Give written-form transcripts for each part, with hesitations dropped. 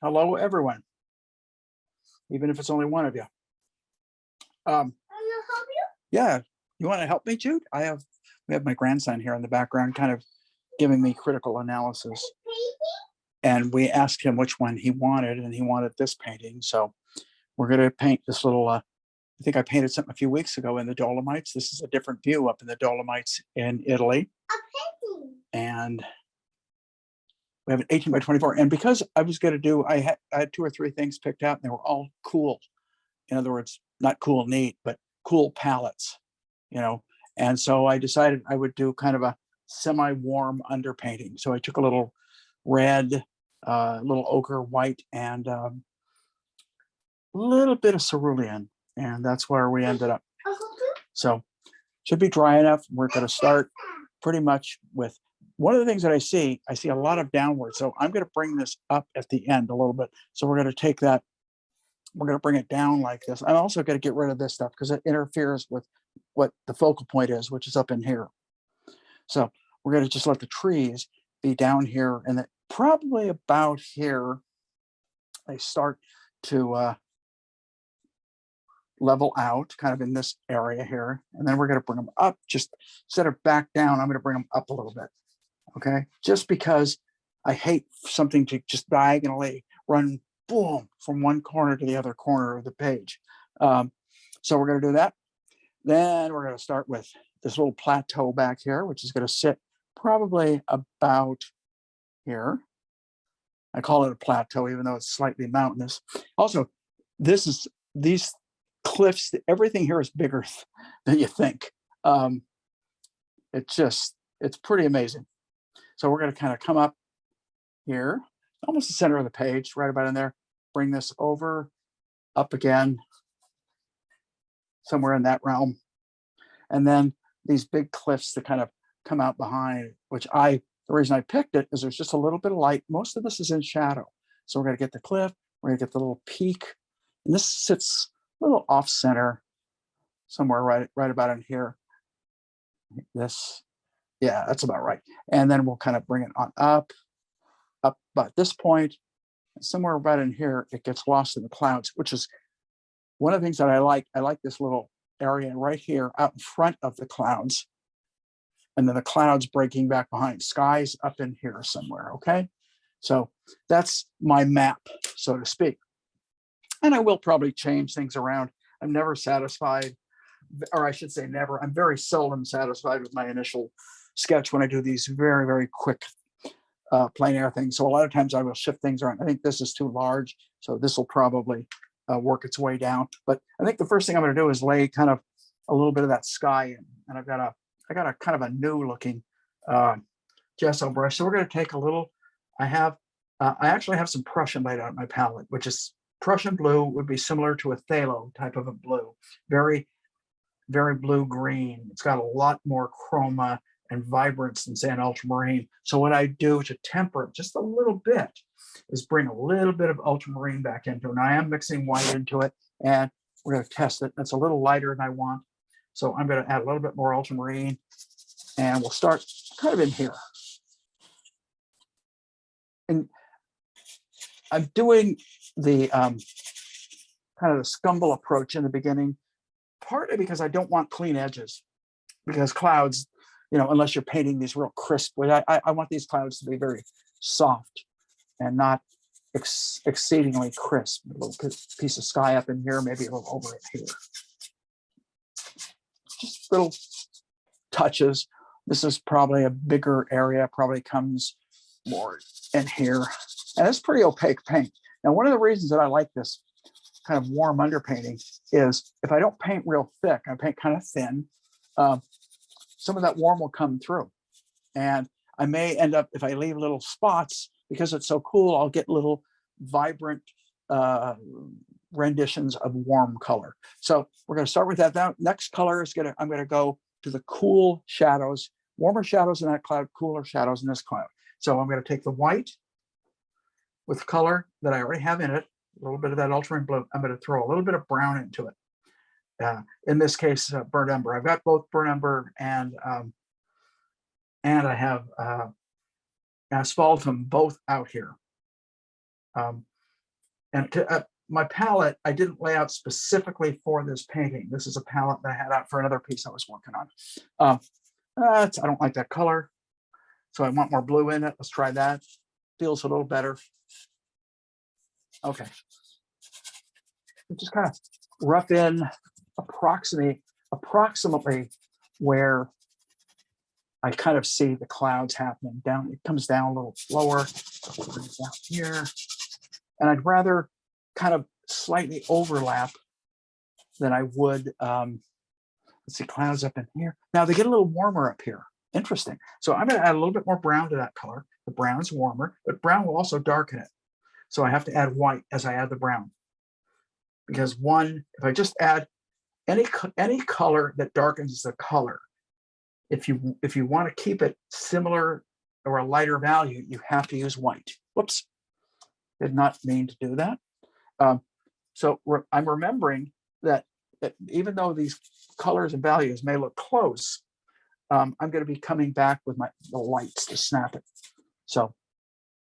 Hello, everyone, even if it's only one of you. Um, yeah, you want to help me, Jude? We have my grandson here in the background, kind of giving me critical analysis, and we asked him which one he wanted, and he wanted this painting. So we're going to paint this little. I think I painted something a few weeks ago in the Dolomites. This is a different view up in the Dolomites in Italy, and we have an 18 by 24. And because I was going to do, I had two or three things picked out, and they were all cool. In other words, not cool, neat, but cool palettes, you know. And so I decided I would do kind of a semi-warm underpainting. So I took a little red, little ochre, white, and a little bit of cerulean, and that's where we ended up. So should be dry enough. We're going to start pretty much with one of the things that I see a lot of downward. So I'm going to bring this up at the end a little bit. So we're going to take that, we're going to bring it down like this. I'm also going to get rid of this stuff because it interferes with what the focal point is, which is up in here. So we're going to just let the trees be down here, and then probably about here, they start to level out kind of in this area here. And then we're going to bring them up, just instead of back down, I'm going to bring them up a little bit. Okay. Just because I hate something to just diagonally run boom from one corner to the other corner of the page. So we're going to do that. Then we're going to start with this little plateau back here, which is going to sit probably about here. I call it a plateau, even though it's slightly mountainous. Also, these cliffs, everything here is bigger than you think. It's pretty amazing. So we're going to kind of come up here, almost the center of the page, right about in there, bring this over, up again, somewhere in that realm. And then these big cliffs that kind of come out behind, the reason I picked it is there's just a little bit of light. Most of this is in shadow. So we're going to get the cliff, we're going to get the little peak, and this sits a little off center, somewhere right about in here. Yeah, that's about right. And then we'll kind of bring it on up about this point, somewhere right in here, it gets lost in the clouds, which is one of the things that I like. I like this little area right here out in front of the clouds, and then the clouds breaking back behind. Skies up in here somewhere, okay? So that's my map, so to speak. And I will probably change things around. I'm never satisfied, or I should say never. I'm very seldom satisfied with my initial sketch when I do these very, very quick plein air things. So a lot of times I will shift things around. I think this is too large, so this will probably work its way down. But I think the first thing I'm going to do is lay kind of a little bit of that sky in. And I got a kind of a new looking gesso brush. So we're going to take a little. I actually have some Prussian laid out on my palette, which is Prussian blue, would be similar to a phthalo type of a blue, very, very blue green. It's got a lot more chroma and vibrance than, say, an ultramarine. So what I do to temper it just a little bit is bring a little bit of ultramarine back into it. And I am mixing white into it, and we're going to test it. It's a little lighter than I want. So I'm going to add a little bit more ultramarine, and we'll start kind of in here. And I'm doing the kind of the scumble approach in the beginning, partly because I don't want clean edges, because clouds, unless you're painting these real crisp, I want these clouds to be very soft and not exceedingly crisp. A little piece of sky up in here, maybe a little over it here. Just little touches. This is probably a bigger area, probably comes more in here. And it's pretty opaque paint. Now, one of the reasons that I like this kind of warm underpainting is if I don't paint real thick, I paint kind of thin, some of that warm will come through. And I may end up, if I leave little spots, because it's so cool, I'll get little vibrant renditions of warm color. So we're going to start with that. Now, next color is I'm going to go to the cool shadows, warmer shadows in that cloud, cooler shadows in this cloud. So I'm going to take the white with color that I already have in it, a little bit of that ultramarine blue. I'm going to throw a little bit of brown into it. In this case, burnt umber. I've got both burnt umber and I have asphaltum both out here. And my palette, I didn't lay out specifically for this painting. This is a palette that I had out for another piece I was working on. I don't like that color, so I want more blue in it. Let's try that. Feels a little better. Okay. Just kind of rough in, approximately where I kind of see the clouds happening. Down, it comes down a little slower down here. And I'd rather kind of slightly overlap than I would, let's see, clouds up in here. Now they get a little warmer up here. Interesting. So I'm going to add a little bit more brown to that color. The brown's warmer, but brown will also darken it. So I have to add white as I add the brown. Because if I just add any color that darkens the color, if you want to keep it similar or a lighter value, you have to use white. Whoops, did not mean to do that. So I'm remembering that even though these colors and values may look close, I'm going to be coming back with the lights to snap it. So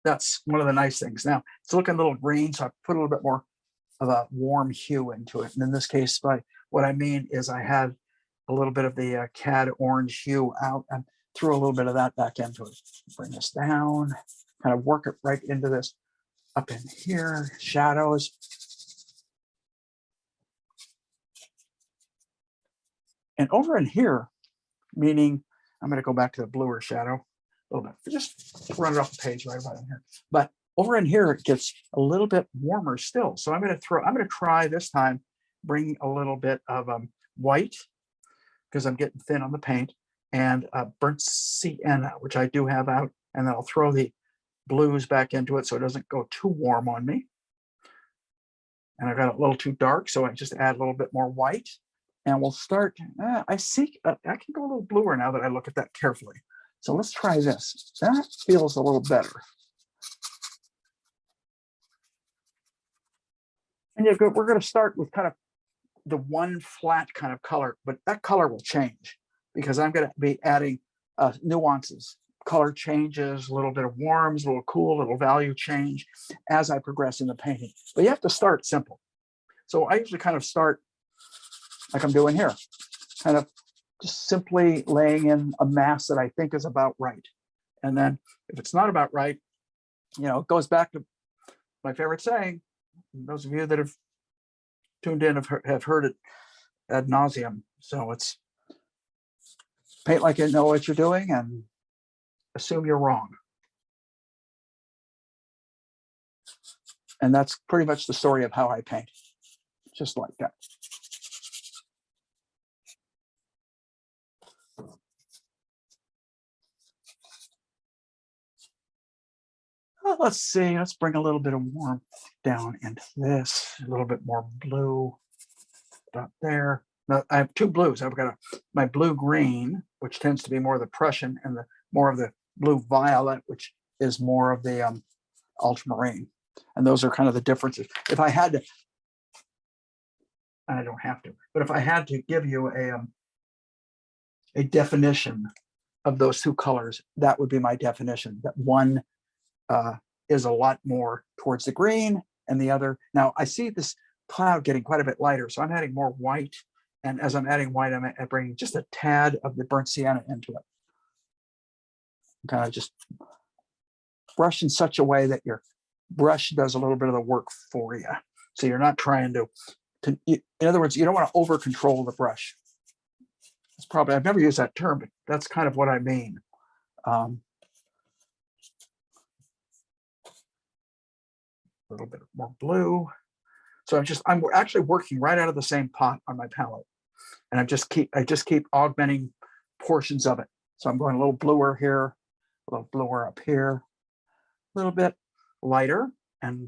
that's one of the nice things. Now it's looking a little green, so I put a little bit more of a warm hue into it. And in this case, what I mean is I had a little bit of the cad orange hue out and threw a little bit of that back into it. Bring this down, kind of work it right into this up in here, shadows. And over in here, meaning I'm going to go back to the bluer shadow a little bit, just run it off the page right about in here. But over in here, it gets a little bit warmer still. So I'm going to try this time, bring a little bit of white, because I'm getting thin on the paint, and burnt sienna, which I do have out, and then I'll throw the blues back into it so it doesn't go too warm on me. And I got it a little too dark, so I just add a little bit more white, and we'll start. I can go a little bluer now that I look at that carefully. So let's try this. That feels a little better. And we're going to start with kind of the one flat kind of color, but that color will change because I'm going to be adding nuances, color changes, a little bit of warms, a little cool, a little value change as I progress in the painting. But you have to start simple. So I usually kind of start like I'm doing here, kind of just simply laying in a mass that I think is about right. And then if it's not about right, it goes back to my favorite saying. Those of you that have tuned in have heard it ad nauseum. So it's paint like you know what you're doing and assume you're wrong. And that's pretty much the story of how I paint, just like that. Well, let's see, let's bring a little bit of warmth down into this, a little bit more blue up there. Now I have two blues. I've got my blue green, which tends to be more of the Prussian, and the more of the blue violet, which is more of the ultramarine. And those are kind of the differences. If I had to, and I don't have to, but if I had to give you a definition of those two colors, that would be my definition. That one is a lot more towards the green, and the other. Now I see this cloud getting quite a bit lighter, so I'm adding more white. And as I'm adding white, I'm bringing just a tad of the burnt sienna into it. Kind of just brush in such a way that your brush does a little bit of the work for you. So you're not trying to in other words, you don't want to over control the brush. It's probably, I've never used that term, but that's kind of what I mean. A little bit more blue. So I'm actually working right out of the same pot on my palette, and I just keep augmenting portions of it. So I'm going a little bluer here, a little bluer up here, a little bit lighter, and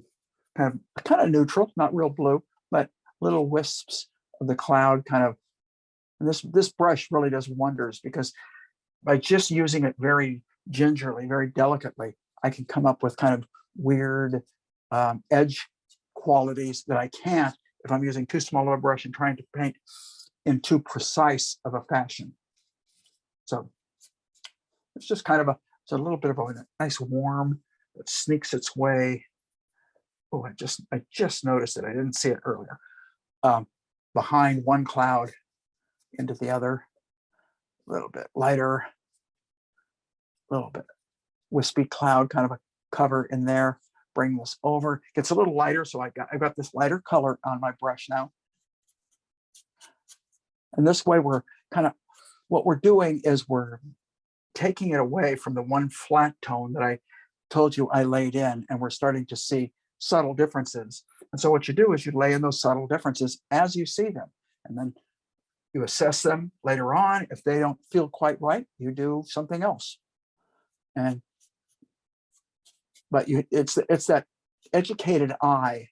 kind of neutral, not real blue, but little wisps of the cloud kind of. And this brush really does wonders, because by just using it very gingerly, very delicately, I can come up with kind of weird edge qualities that I can't if I'm using too small of a brush and trying to paint in too precise of a fashion. So it's just kind of it's a little bit of a nice warm that sneaks its way Oh, I just noticed it. I didn't see it earlier. Behind one cloud into the other, a little bit lighter, a little bit wispy cloud, kind of a cover in there. Bring this over. Gets a little lighter, so I've got this lighter color on my brush now. And this way we're kind of, what we're doing is we're taking it away from the one flat tone that I told you I laid in, and we're starting to see subtle differences. And so what you do is you lay in those subtle differences as you see them, and then you assess them later on. If they don't feel quite right, you do something else. But it's that educated eye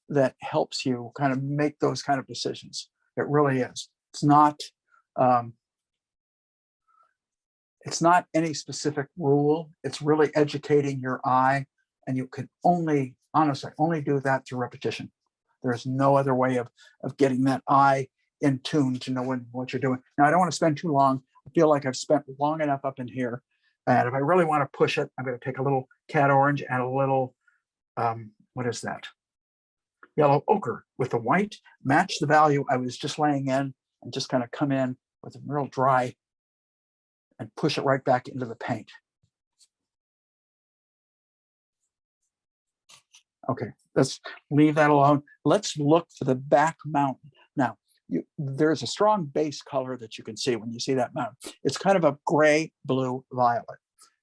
that helps you kind of make those kind of decisions. It really is. It's not any specific rule. It's really educating your eye, and you can honestly only do that through repetition. There's no other way of getting that eye in tune to know what you're doing. Now, I don't want to spend too long. I feel like I've spent long enough up in here. And if I really want to push it, I'm going to take a little cat orange and a little, what is that? Yellow ochre with the white, match the value I was just laying in, and just kind of come in with a real dry and push it right back into the paint. Okay, let's leave that alone. Let's look for the back mountain. Now, there's a strong base color that you can see when you see that mountain. It's kind of a gray, blue, violet.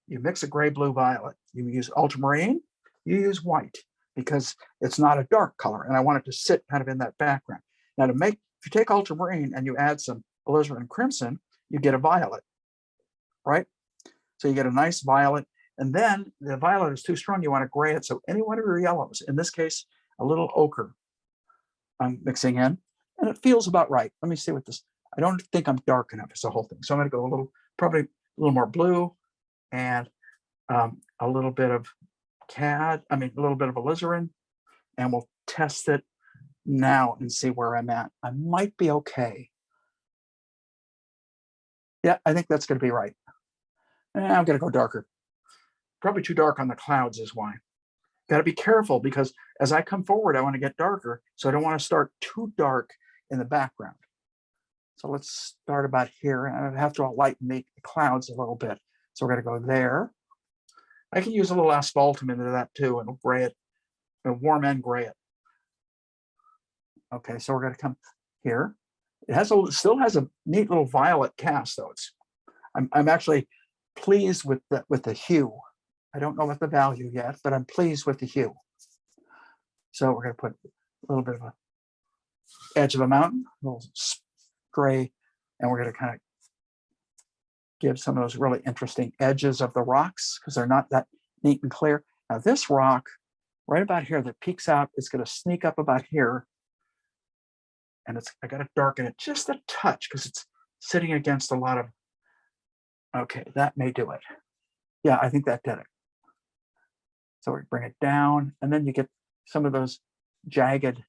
You mix a gray, blue, violet. You use ultramarine, you use white, because it's not a dark color, and I want it to sit kind of in that background. Now, if you take ultramarine and you add some alizarin crimson, you get a violet, right? So you get a nice violet, and then the violet is too strong, you want to gray it. So any one of your yellows, in this case, a little ochre I'm mixing in, and it feels about right. Let me see what this, I don't think I'm dark enough. It's the whole thing. So I'm going to go probably a little more blue, and a little bit of a little bit of alizarin, and we'll test it now and see where I'm at. I might be okay. Yeah, I think that's going to be right. And I'm going to go darker. Probably too dark on the clouds is why. Got to be careful, because as I come forward, I want to get darker. So I don't want to start too dark in the background. So let's start about here. I have to lighten the clouds a little bit. So we're going to go there. I can use a little asphaltum into that too, and gray it, and warm and gray it. Okay, so we're going to come here. It still has a neat little violet cast, though. I'm actually pleased with the hue. I don't know what the value yet, but I'm pleased with the hue. So we're going to put a little bit of a edge of a mountain, a little gray, and we're going to kind of give some of those really interesting edges of the rocks, because they're not that neat and clear. Now this rock right about here that peeks out is going to sneak up about here, and I got to darken it just a touch because it's sitting against a lot of, okay, that may do it. Yeah, I think that did it. So we bring it down, and then you get some of those jagged,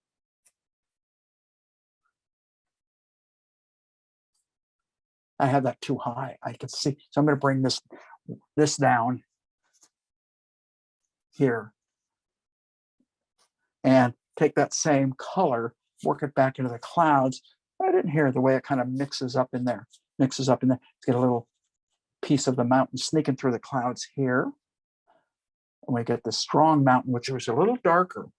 I have that too high. I can see. So I'm going to bring this down here and take that same color, work it back into the clouds right in here, the way it kind of mixes up in there. Let's get a little piece of the mountain sneaking through the clouds here. And we get the strong mountain, which was a little darker.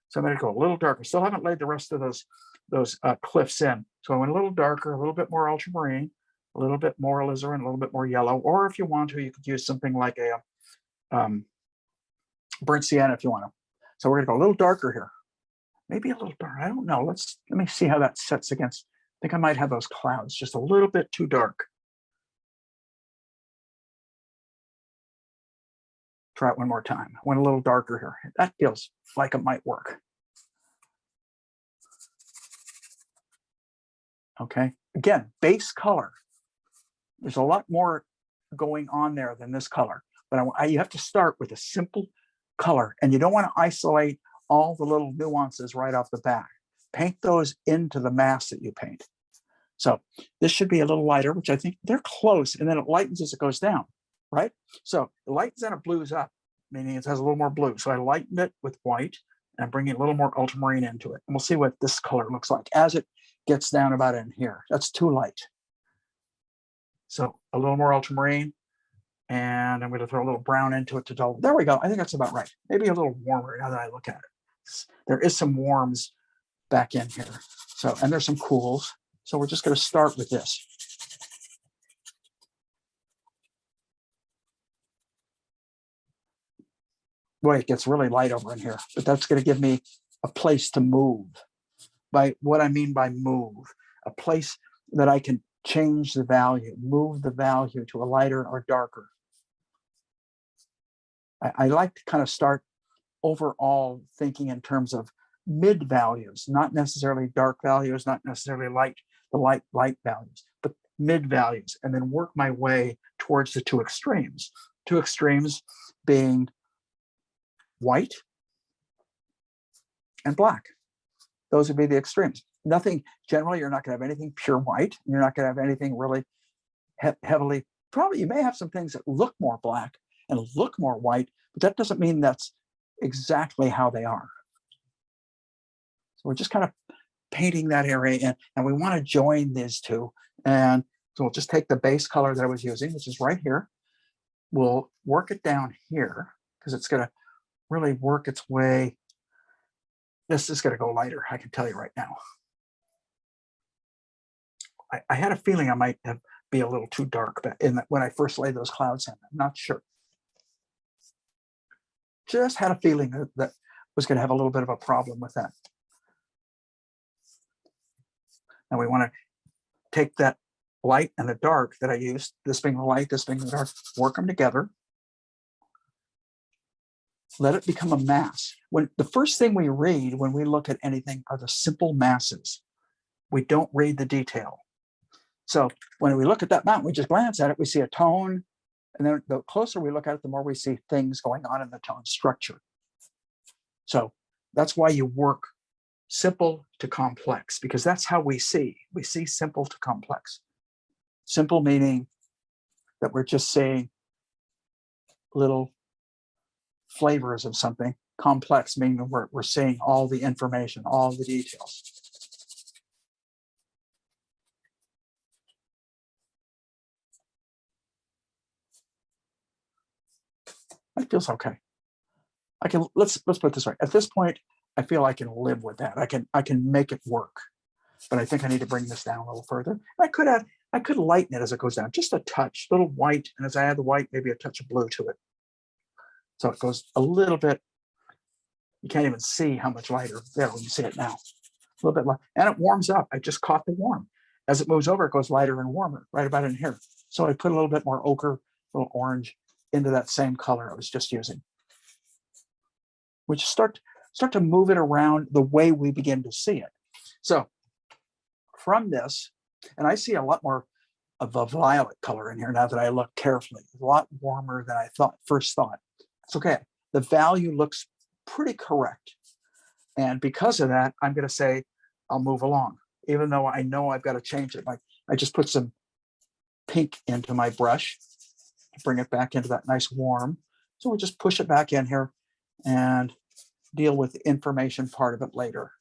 So I'm going to go a little darker. Still haven't laid the rest of those cliffs in. So I went a little darker, a little bit more ultramarine, a little bit more alizarin, a little bit more yellow. Or if you want to, you could use something like a burnt sienna if you want to. So we're going to go a little darker here. Maybe a little darker. I don't know. Let me see how that sets against. I think I might have those clouds just a little bit too dark. Try it one more time. I went a little darker here. That feels like it might work. Okay. Again, base color. There's a lot more going on there than this color, but you have to start with a simple color, and you don't want to isolate all the little nuances right off the bat. Paint those into the mass that you paint. So this should be a little lighter, which I think they're close, and then it lightens as it goes down, right? So it lightens and it blues up, meaning it has a little more blue. So I lightened it with white, And I'm bringing a little more ultramarine into it. And we'll see what this color looks like as it gets down about in here. That's too light. So a little more ultramarine. And I'm going to throw a little brown into it to dull. There we go. I think that's about right. Maybe a little warmer now that I look at it. There is some warms back in here. So, and there's some cools. So we're just going to start with this. Boy, it gets really light over in here, but that's going to give me a place to move. By what I mean by move, a place that I can change the value, move the value to a lighter or darker. I like to kind of start overall thinking in terms of mid values, not necessarily dark values, not necessarily the light values, but mid values, and then work my way towards the two extremes. Two extremes being white and black. Those would be the extremes. Nothing, generally, you're not going to have anything pure white. You're not going to have anything really heavily, probably you may have some things that look more black and look more white, but that doesn't mean that's exactly how they are. So we're just kind of painting that area in, and we want to join these two. And so we'll just take the base color that I was using, which is right here. We'll work it down here because it's going to really work its way. This is going to go lighter, I can tell you right now. I had a feeling I might be a little too dark when I first laid those clouds in. I'm not sure. Just had a feeling that was going to have a little bit of a problem with that. Now we want to take that light and the dark that I used, this being the light, this being the dark, work them together. Let it become a mass. When the first thing we read when we look at anything are the simple masses. We don't read the detail. So when we look at that mountain, we just glance at it, we see a tone, and then the closer we look at it, the more we see things going on in the tone structure. So that's why you work simple to complex, because that's how we see. We see simple to complex. Simple meaning that we're just saying little flavors of something. Complex meaning we're seeing all the information, all the details. That feels okay. Let's put it this way. At this point, I feel I can live with that. I can make it work. But I think I need to bring this down a little further. I could lighten it as it goes down, just a touch, little white, and as I add the white, maybe a touch of blue to it. So it goes a little bit. You can't even see how much lighter. There, we can see it now. A little bit light, and it warms up. I just caught the warm. As it moves over, it goes lighter and warmer, right about in here. So I put a little bit more ochre, a little orange into that same color I was just using. We just start to move it around the way we begin to see it. So from this, and I see a lot more of a violet color in here now that I look carefully, a lot warmer than I first thought. It's okay. The value looks pretty correct. And because of that, I'm going to say I'll move along, even though I know I've got to change it. Like I just put some pink into my brush to bring it back into that nice warm. So we just push it back in here and deal with the information part of it later.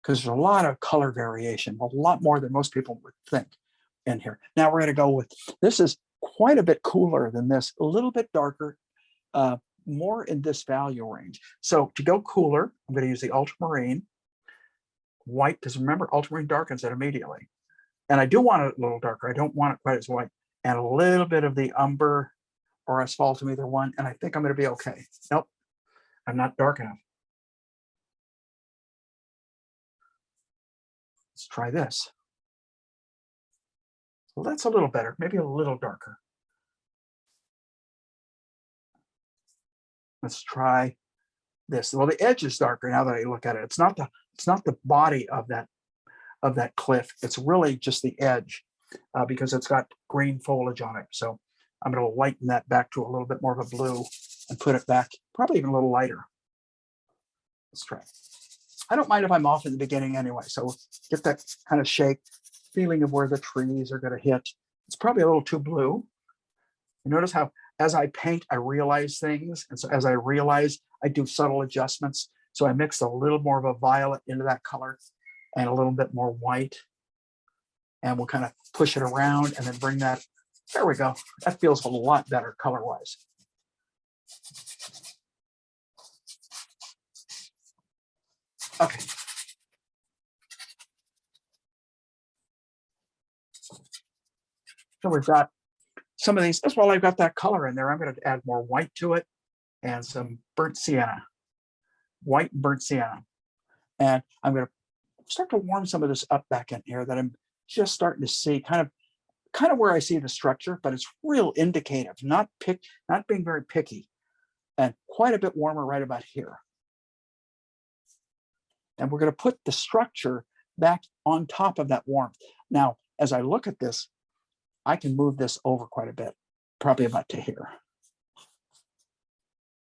Because there's a lot of color variation, a lot more than most people would think in here. Now we're going to go with, this is quite a bit cooler than this, a little bit darker, more in this value range. So to go cooler, I'm going to use the ultramarine white, because remember, ultramarine darkens it immediately. And I do want it a little darker. I don't want it quite as white. And a little bit of the umber or asphaltum, either one, and I think I'm going to be okay. Nope, I'm not dark enough. Let's try this. Well, that's a little better, maybe a little darker. Let's try this. Well, the edge is darker now that I look at it. It's not the body of that cliff. It's really just the edge because it's got green foliage on it. So I'm going to lighten that back to a little bit more of a blue and put it back, probably even a little lighter. Let's try. I don't mind if I'm off in the beginning anyway. So get that kind of shake, feeling of where the trees are going to hit. It's probably a little too blue. You notice how as I paint, I realize things. And so as I realize, I do subtle adjustments. So I mixed a little more of a violet into that color and a little bit more white. And we'll kind of push it around and then bring that. There we go. That feels a lot better color-wise. Okay. So we've got some of these. As well, I've got that color in there. I'm going to add more white to it and some burnt sienna, white and burnt sienna. And I'm going to start to warm some of this up back in here that I'm just starting to see kind of where I see the structure, but it's real indicative, not being very picky, and quite a bit warmer right about here. And we're going to put the structure back on top of that warmth. Now, as I look at this, I can move this over quite a bit, probably about to here.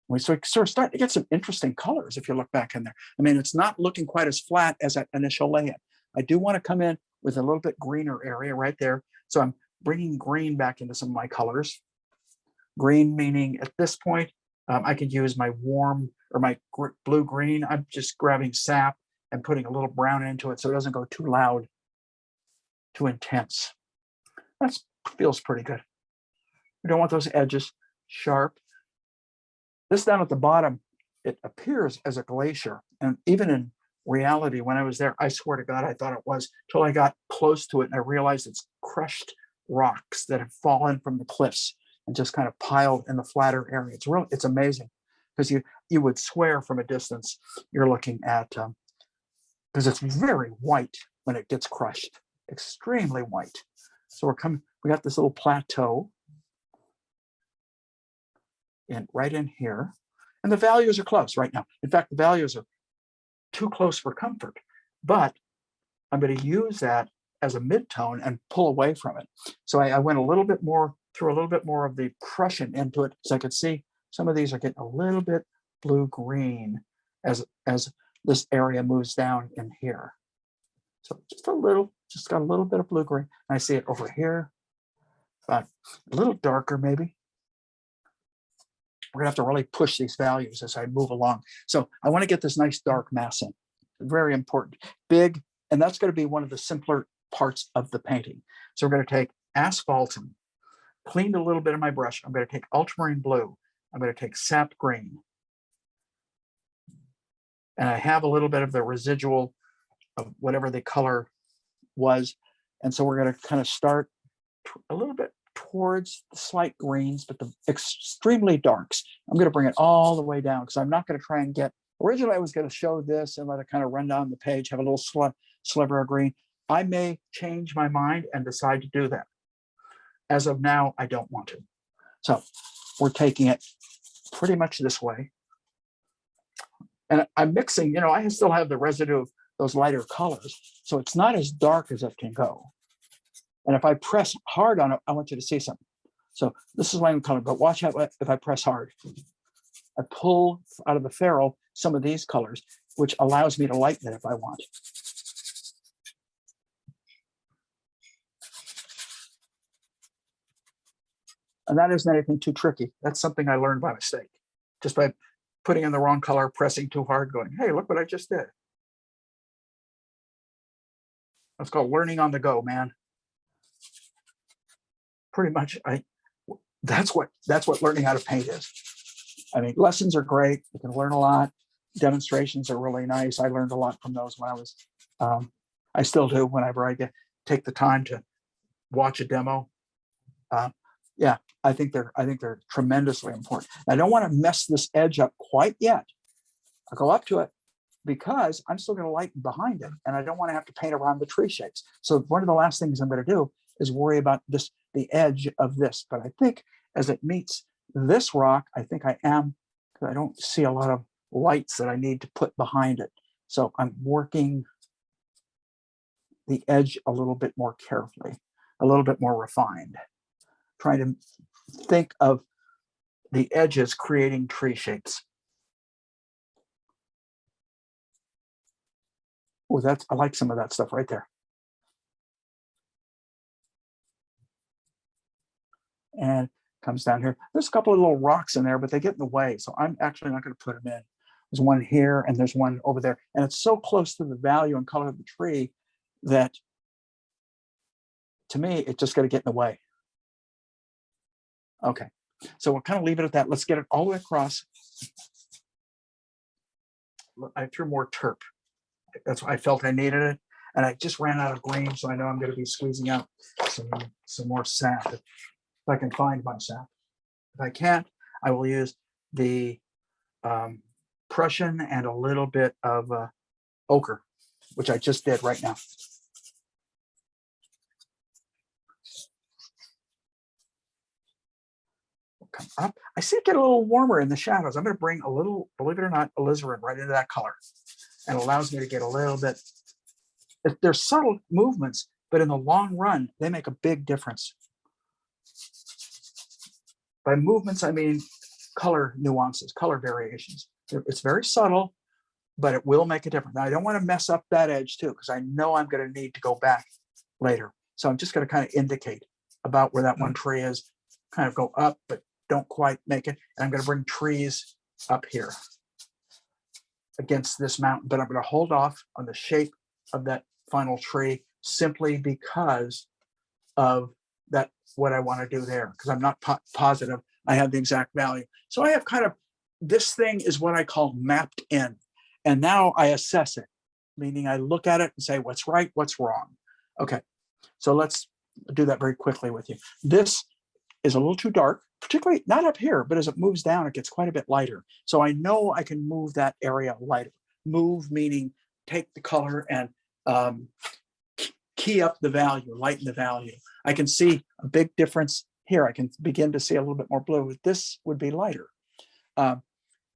We sort of start to get some interesting colors if you look back in there. I mean, it's not looking quite as flat as that initial lay-in. I do want to come in with a little bit greener area right there. So I'm bringing green back into some of my colors. Green meaning at this point, I could use my warm or my blue-green. I'm just grabbing sap and putting a little brown into it so it doesn't go too loud, too intense. That feels pretty good. We don't want those edges sharp. This down at the bottom, it appears as a glacier. And even in reality, when I was there, I swear to God, I thought it was, till I got close to it and I realized it's crushed rocks that have fallen from the cliffs and just kind of piled in the flatter area. It's amazing, because you would swear from a distance you're looking at, because it's very white when it gets crushed, extremely white. So we got this little plateau right in here, and the values are close right now. In fact, the values are too close for comfort, but I'm going to use that as a mid-tone and pull away from it. So I went threw a little bit more of the Prussian into it, so I could see some of these are getting a little bit blue-green as this area moves down in here. So just got a little bit of blue-green. I see it over here, but a little darker maybe. We're gonna have to really push these values as I move along. So I want to get this nice dark mass in. Very important. Big, and that's going to be one of the simpler parts of the painting. So we're going to take asphalt and cleaned a little bit of my brush. I'm going to take ultramarine blue. I'm going to take sap green. And I have a little bit of the residual of whatever the color was. And so we're going to kind of start a little bit towards the slight greens, but the extremely darks. I'm going to bring it all the way down, because I'm not going to try and get, originally I was going to show this and let it kind of run down the page, have a little sliver of green. I may change my mind and decide to do that. As of now, I don't want to. So we're taking it pretty much this way. And I'm mixing, I still have the residue of those lighter colors. So it's not as dark as it can go. And if I press hard on it, I want you to see something. So this is light color, but watch out if I press hard. I pull out of the ferrule some of these colors, which allows me to lighten it if I want. And that isn't anything too tricky. That's something I learned by mistake, just by putting in the wrong color, pressing too hard, going, hey, look what I just did. That's called learning on the go, man. Pretty much, that's what learning how to paint is. I mean, lessons are great. You can learn a lot. Demonstrations are really nice. I learned a lot from those when I was, I still do whenever I take the time to watch a demo. Yeah, I think they're tremendously important. I don't want to mess this edge up quite yet. I'll go up to it because I'm still going to lighten behind it, and I don't want to have to paint around the tree shapes. So one of the last things I'm going to do is worry about the edge of this. But I think as it meets this rock, I think I don't see a lot of lights that I need to put behind it. So I'm working the edge a little bit more carefully, a little bit more refined, trying to think of the edges creating tree shapes. Oh, I like some of that stuff right there. And comes down here. There's a couple of little rocks in there, but they get in the way. So I'm actually not going to put them in. There's one here and there's one over there. And it's so close to the value and color of the tree that to me, it's just going to get in the way. Okay, so we'll kind of leave it at that. Let's get it all the way across. I threw more terp. That's why I felt I needed it. And I just ran out of green, so I know I'm going to be squeezing out some more sap if I can find my sap. If I can't, I will use the Prussian and a little bit of ochre, which I just did right now. We'll come up. I see it get a little warmer in the shadows. I'm going to bring a little, believe it or not, alizarin right into that color, and allows me to get a little bit. There's subtle movements, but in the long run, they make a big difference. By movements, I mean color nuances, color variations. It's very subtle, but it will make a difference. Now, I don't want to mess up that edge too, because I know I'm going to need to go back later. So I'm just going to kind of indicate about where that one tree is, kind of go up, but don't quite make it. And I'm going to bring trees up here against this mountain, but I'm going to hold off on the shape of that final tree simply because of that, what I want to do there, because I'm not positive I have the exact value. So I have kind of, this thing is what I call mapped in. And now I assess it, meaning I look at it and say, what's right, what's wrong. Okay, so let's do that very quickly with you. This is a little too dark, particularly not up here, but as it moves down, it gets quite a bit lighter. So I know I can move that area lighter. Move meaning take the color and key up the value, lighten the value. I can see a big difference here. I can begin to see a little bit more blue. This would be lighter.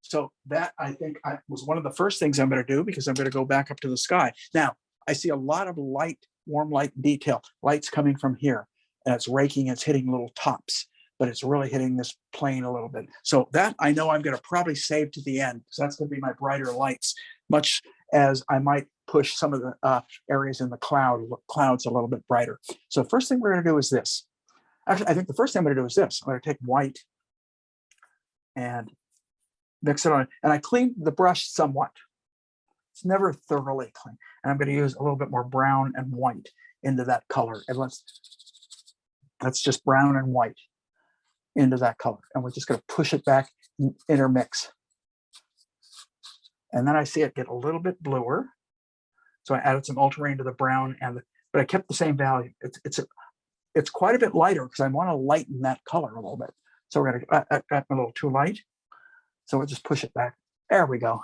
So that, I think, was one of the first things I'm going to do, because I'm going to go back up to the sky. Now, I see a lot of light, warm light detail. Light's coming from here, and it's raking, it's hitting little tops, but it's really hitting this plane a little bit. So that I know I'm going to probably save to the end, because that's going to be my brighter lights, much as I might push some of the areas in the clouds a little bit brighter. So first thing we're going to do is this. Actually, I think the first thing I'm going to do is this. I'm going to take white and mix it on, and I cleaned the brush somewhat. It's never thoroughly clean. And I'm going to use a little bit more brown and white into that color. And let's just brown and white into that color. And we're just going to push it back, intermix. And then I see it get a little bit bluer. So I added some ultramarine to the brown, but I kept the same value. It's quite a bit lighter because I want to lighten that color a little bit. So we're going to got a little too light. So we'll just push it back. There we go.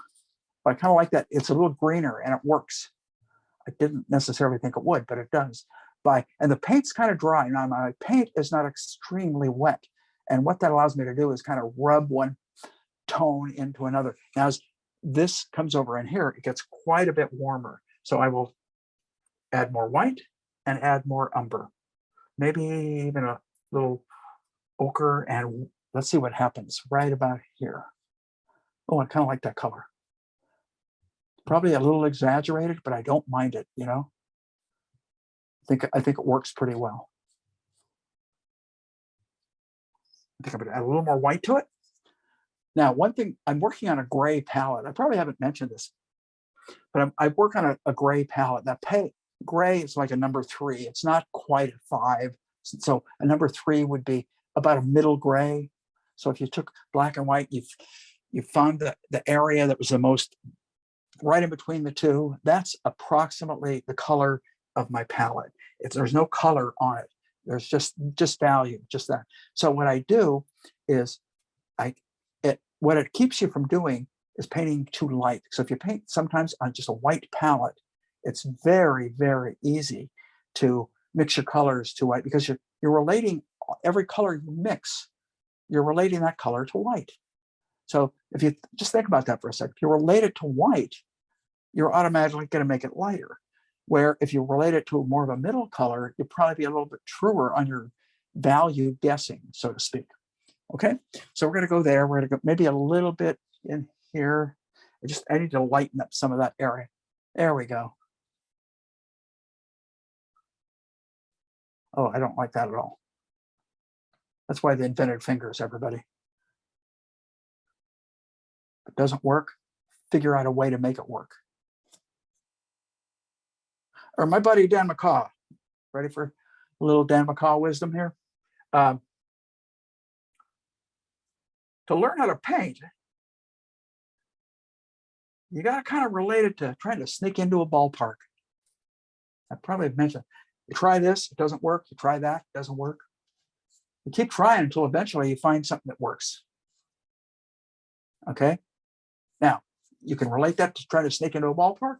But I kind of like that. It's a little greener and it works. I didn't necessarily think it would, but it does. And the paint's kind of dry. Now my paint is not extremely wet. And what that allows me to do is kind of rub one tone into another. Now, as this comes over in here, it gets quite a bit warmer. So I will add more white and add more umber. Maybe even a little ochre, and let's see what happens right about here. Oh, I kind of like that color. Probably a little exaggerated, but I don't mind it, you know. I think it works pretty well. I think I'm going to add a little more white to it. Now, one thing, I'm working on a gray palette. I probably haven't mentioned this, but I work on a gray palette. That gray is like a number 3. It's not quite a 5. So a number 3 would be about a middle gray. So if you took black and white, you found the area that was the most right in between the two. That's approximately the color of my palette. There's no color on it. There's just value, just that. So what I do is what it keeps you from doing is painting too light. So if you paint sometimes on just a white palette, it's very, very easy to mix your colors to white, because you're relating every color you mix, you're relating that color to white. So if you just think about that for a second, if you relate it to white, you're automatically going to make it lighter. Where if you relate it to more of a middle color, you'll probably be a little bit truer on your value guessing, so to speak. Okay, so we're going to go there. We're going to go maybe a little bit in here. I need to lighten up some of that area. There we go. Oh, I don't like that at all. That's why they invented fingers, everybody. If it doesn't work, figure out a way to make it work. Or my buddy Dan McCaw, ready for a little Dan McCaw wisdom here? To learn how to paint, you got to kind of relate it to trying to sneak into a ballpark. I probably mentioned, you try this, it doesn't work. You try that, it doesn't work. You keep trying until eventually you find something that works. Okay. Now, you can relate that to trying to sneak into a ballpark,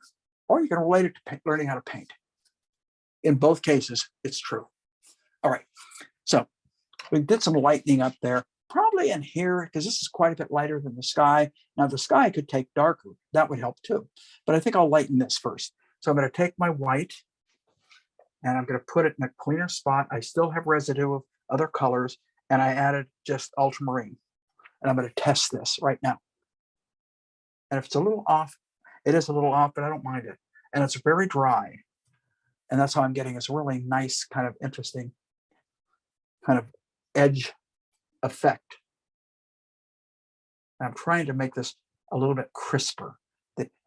or you can relate it to learning how to paint. In both cases, it's true. All right. So we did some lightening up there, probably in here, because this is quite a bit lighter than the sky. Now, the sky could take darker. That would help too. But I think I'll lighten this first. So I'm going to take my white and I'm going to put it in a cleaner spot. I still have residue of other colors, and I added just ultramarine. And I'm going to test this right now. And if it's a little off, it is a little off, but I don't mind it. And it's very dry. And that's how I'm getting this really nice, kind of interesting kind of edge effect. And I'm trying to make this a little bit crisper.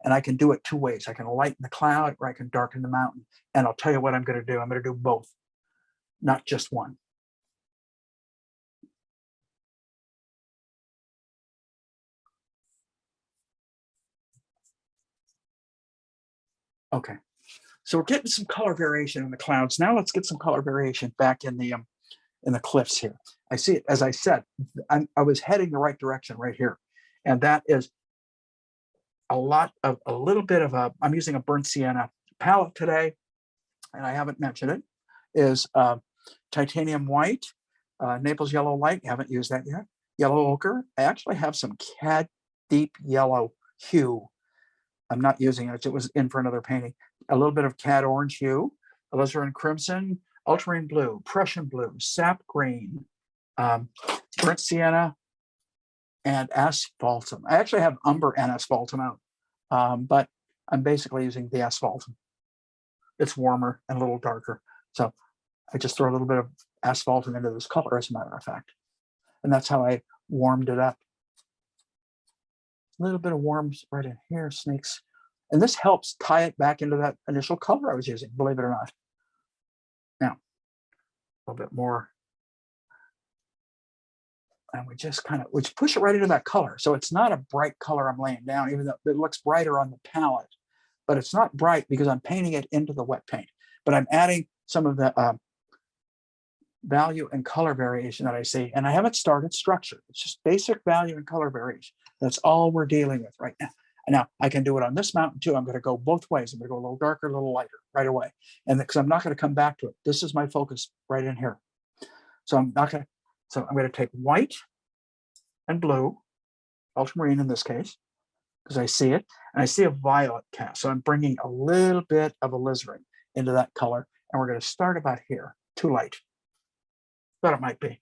And I can do it two ways. I can lighten the cloud, or I can darken the mountain. And I'll tell you what I'm going to do. I'm going to do both, not just one. Okay, so we're getting some color variation in the clouds. Now let's get some color variation back in the cliffs here. I see it, as I said, I was heading the right direction right here. And that is a little bit of I'm using a burnt sienna palette today, and I haven't mentioned it, is titanium white, Naples yellow light, haven't used that yet, yellow ochre. I actually have some cad deep yellow hue. I'm not using it, it was in for another painting. A little bit of cad orange hue, alizarin crimson, ultramarine blue, Prussian blue, sap green, burnt sienna, and asphaltum. I actually have umber and asphaltum out, but I'm basically using the asphaltum. It's warmer and a little darker. So I just throw a little bit of asphaltum into this color, as a matter of fact. And that's how I warmed it up. A little bit of warms right in here, sneaks. And this helps tie it back into that initial color I was using, believe it or not. Now, a little bit more. And we just push it right into that color. So it's not a bright color I'm laying down, even though it looks brighter on the palette. But it's not bright because I'm painting it into the wet paint. But I'm adding some of the value and color variation that I see. And I haven't started structure. It's just basic value and color variation. That's all we're dealing with right now. And now I can do it on this mountain too. I'm going to go both ways. I'm going to go a little darker, a little lighter right away. And because I'm not going to come back to it. This is my focus right in here. So I'm going to take white and blue, ultramarine in this case, because I see it, and I see a violet cast. So I'm bringing a little bit of alizarin into that color, and we're going to start about here. Too light. But it might be.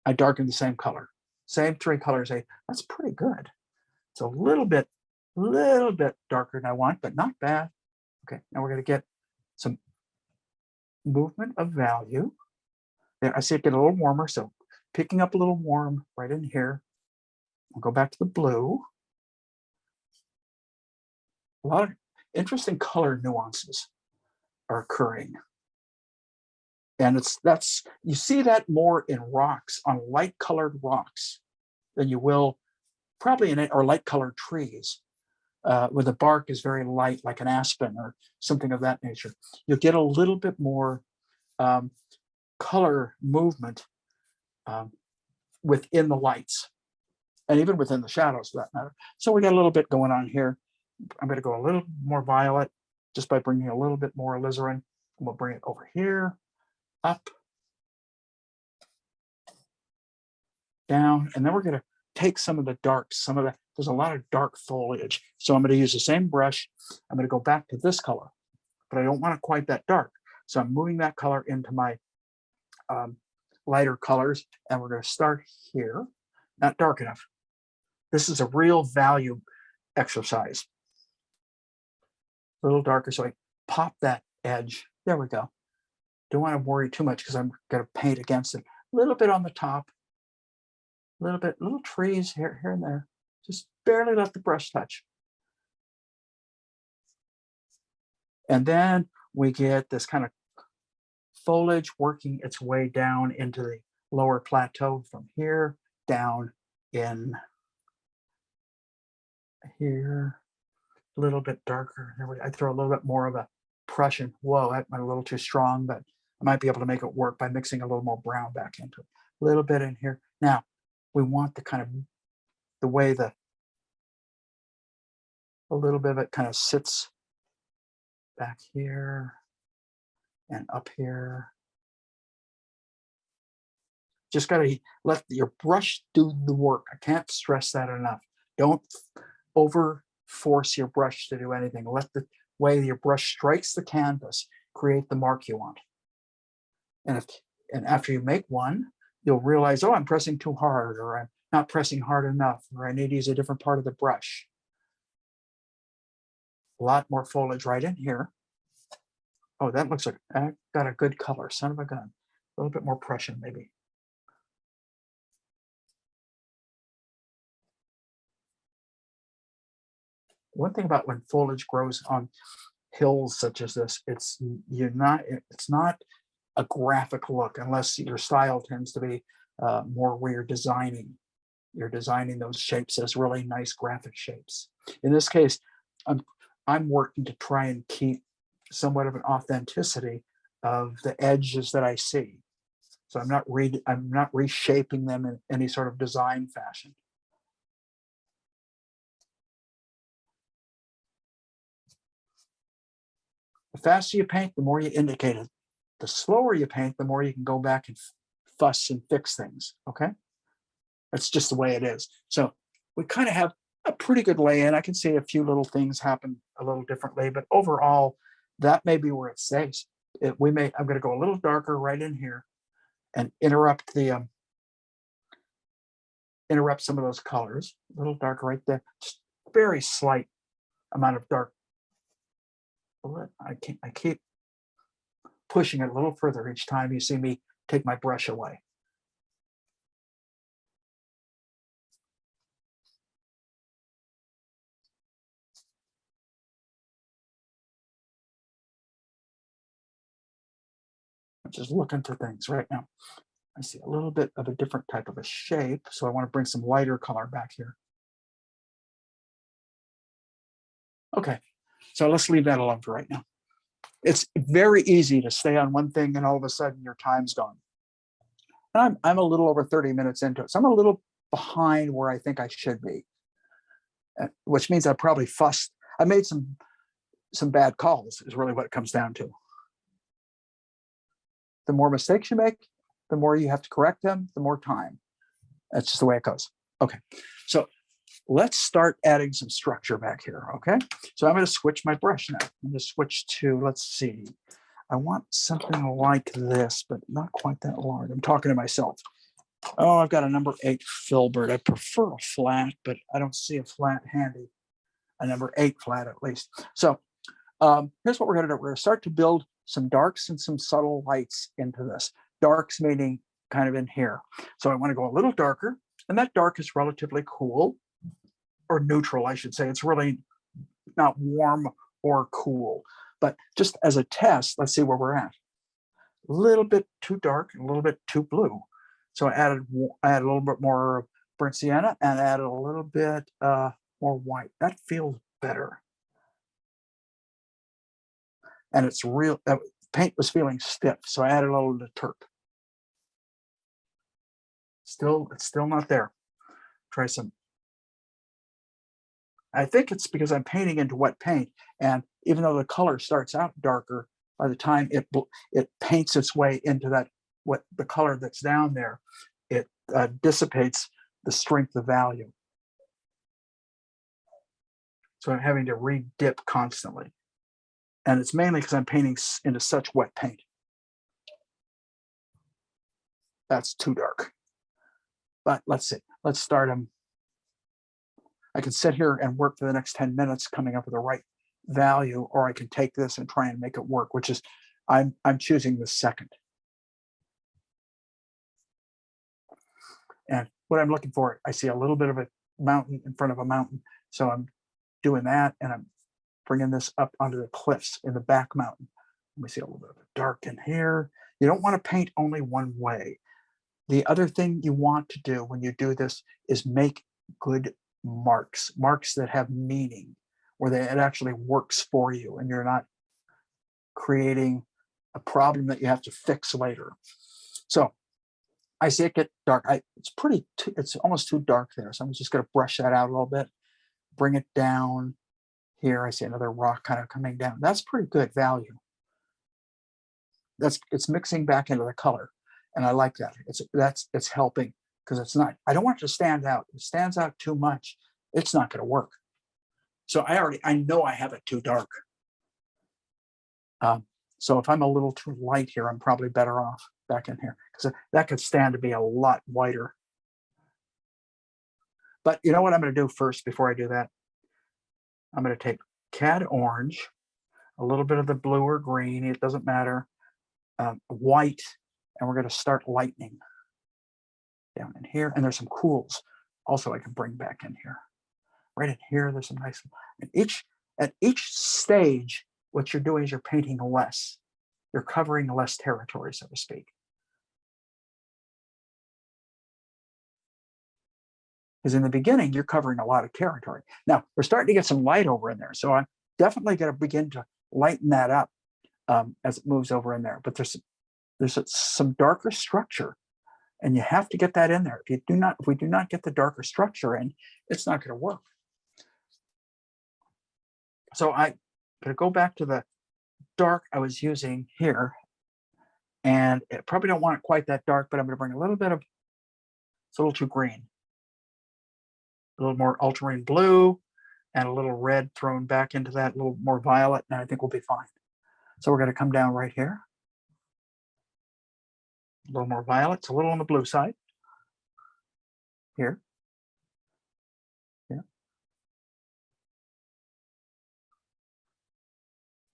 I darken the same color. Same three colors. That's pretty good. It's a little bit darker than I want, but not bad. Okay, now we're going to get some movement of value. There, I see it get a little warmer, so picking up a little warm right in here. We'll go back to the blue. A lot of interesting color nuances are occurring. And you see that more in rocks, on light colored rocks, than you will probably or light colored trees, where the bark is very light, like an aspen or something of that nature. You'll get a little bit more color movement within the lights, and even within the shadows for that matter. So we got a little bit going on here. I'm going to go a little more violet just by bringing a little bit more alizarin. And we'll bring it over here, up, down, and then we're going to take some of the darks, there's a lot of dark foliage. So I'm going to use the same brush. I'm going to go back to this color, but I don't want it quite that dark. So I'm moving that color into my lighter colors, and we're going to start here. Not dark enough. This is a real value exercise. A little darker, so I pop that edge. There we go. Don't want to worry too much because I'm going to paint against it. A little bit on the top, a little bit, little trees here and there. Just barely let the brush touch. And then we get this kind of foliage working its way down into the lower plateau from here down in here, a little bit darker. I throw a little bit more of a Prussian. Whoa, that might be a little too strong, but I might be able to make it work by mixing a little more brown back into it. A little bit in here. Now, we want the kind of the way a little bit of it kind of sits back here and up here. Just got to let your brush do the work. I can't stress that enough. Don't over force your brush to do anything. Let the way your brush strikes the canvas create the mark you want. And after you make one, you'll realize, oh, I'm pressing too hard, or I'm not pressing hard enough, or I need to use a different part of the brush. A lot more foliage right in here. Oh, that looks like I got a good color, son of a gun. A little bit more Prussian, maybe. One thing about when foliage grows on hills such as this, it's not a graphic look unless your style tends to be more where you're designing those shapes as really nice graphic shapes. In this case, I'm working to try and keep somewhat of an authenticity of the edges that I see. So I'm not reshaping them in any sort of design fashion. The faster you paint, the more you indicate it. The slower you paint, the more you can go back and fuss and fix things, okay? That's just the way it is. So we kind of have a pretty good lay-in. I can see a few little things happen a little differently, but overall, that may be where it stays. I'm going to go a little darker right in here and interrupt some of those colors. A little darker right there. Just very slight amount of dark. I keep pushing it a little further each time you see me take my brush away. I'm just looking for things right now. I see a little bit of a different type of a shape, so I want to bring some lighter color back here. Okay, so let's leave that alone for right now. It's very easy to stay on one thing and all of a sudden your time's gone. And I'm a little over 30 minutes into it, so I'm a little behind where I think I should be, which means I probably fussed. I made some bad calls is really what it comes down to. The more mistakes you make, the more you have to correct them, the more time. That's just the way it goes. Okay, so let's start adding some structure back here, okay? So I'm going to switch my brush now. I'm going to switch to, let's see, I want something like this, but not quite that large. I'm talking to myself. Oh, I've got a number 8 filbert. I prefer a flat, but I don't see a flat handy. A number 8 flat at least. So here's what we're going to do. We're going to start to build some darks and some subtle lights into this. Darks meaning kind of in here. So I want to go a little darker, and that dark is relatively cool, or neutral, I should say. It's really not warm or cool, but just as a test, let's see where we're at. A little bit too dark and a little bit too blue. So I added a little bit more burnt sienna and added a little bit more white. That feels better. And it's real, paint was feeling stiff, so I added a little bit of terp. It's still not there. Try some. I think it's because I'm painting into wet paint, and even though the color starts out darker, by the time it paints its way into the color that's down there, it dissipates the strength of value. So I'm having to re-dip constantly. And it's mainly because I'm painting into such wet paint. That's too dark. But let's see. Let's start them. I can sit here and work for the next 10 minutes coming up with the right value, or I can take this and try and make it work, which is I'm choosing the second. And what I'm looking for, I see a little bit of a mountain in front of a mountain. So I'm doing that, and I'm bringing this up onto the cliffs in the back mountain. We see a little bit of a dark in here. You don't want to paint only one way. The other thing you want to do when you do this is make good marks that have meaning, where it actually works for you and you're not creating a problem that you have to fix later. So I see it get dark. It's almost too dark there. So I'm just going to brush that out a little bit, bring it down here. I see another rock kind of coming down. That's pretty good value. It's mixing back into the color. And I like that. It's helping, because it's not, I don't want it to stand out. If it stands out too much, it's not going to work. So I know I have it too dark. So if I'm a little too light here, I'm probably better off back in here, because that could stand to be a lot whiter. But you know what I'm going to do first before I do that? I'm going to take cad orange, a little bit of the blue or green, it doesn't matter, white, and we're going to start lightening down in here. And there's some cools also I can bring back in here. Right in here, there's some nice, and at each stage, what you're doing is you're painting less. You're covering less territory, so to speak. Because in the beginning, you're covering a lot of territory. Now, we're starting to get some light over in there. So I'm definitely going to begin to lighten that up as it moves over in there. But there's some darker structure, and you have to get that in there. If we do not get the darker structure in, it's not going to work. So I'm going to go back to the dark I was using here, and I probably don't want it quite that dark, but I'm going to bring a little bit of, it's a little too green, a little more ultramarine blue, and a little red thrown back into that, a little more violet, and I think we'll be fine. So we're going to come down right here, a little more violet, it's a little on the blue side here.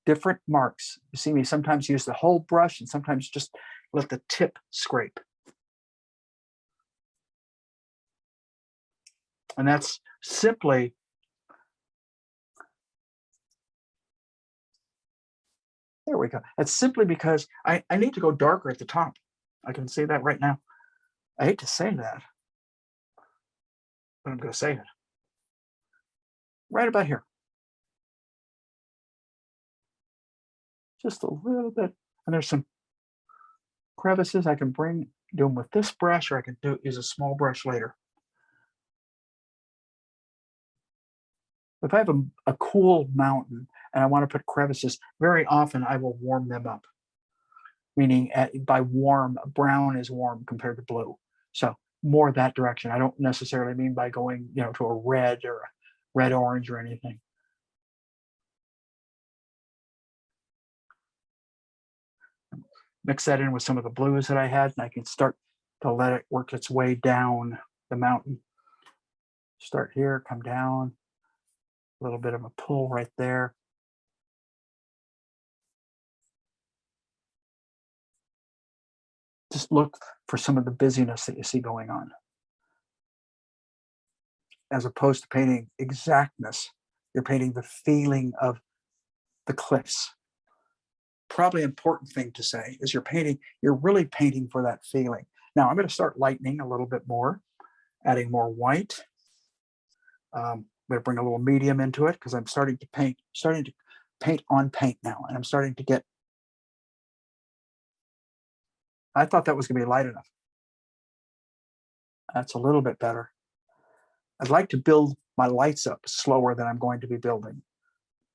Different marks. You see me sometimes use the whole brush and sometimes just let the tip scrape. And that's simply there we go. That's simply because I need to go darker at the top. I can say that right now. I hate to say that, but I'm going to say it. Right about here. Just a little bit. And there's some crevices I can do them with this brush, or I can use a small brush later. If I have a cool mountain and I want to put crevices, very often I will warm them up. Meaning by warm, brown is warm compared to blue. So more that direction. I don't necessarily mean by going, to a red or a red-orange or anything. Mix that in with some of the blues that I had, and I can start to let it work its way down the mountain. Start here, come down, a little bit of a pull right there. Just look for some of the busyness that you see going on. As opposed to painting exactness, you're painting the feeling of the cliffs. Probably important thing to say is you're really painting for that feeling. Now I'm going to start lightening a little bit more, adding more white. I'm going to bring a little medium into it because I'm starting to paint on paint now, and I'm starting to get. I thought that was going to be light enough. That's a little bit better. I'd like to build my lights up slower than I'm going to be building.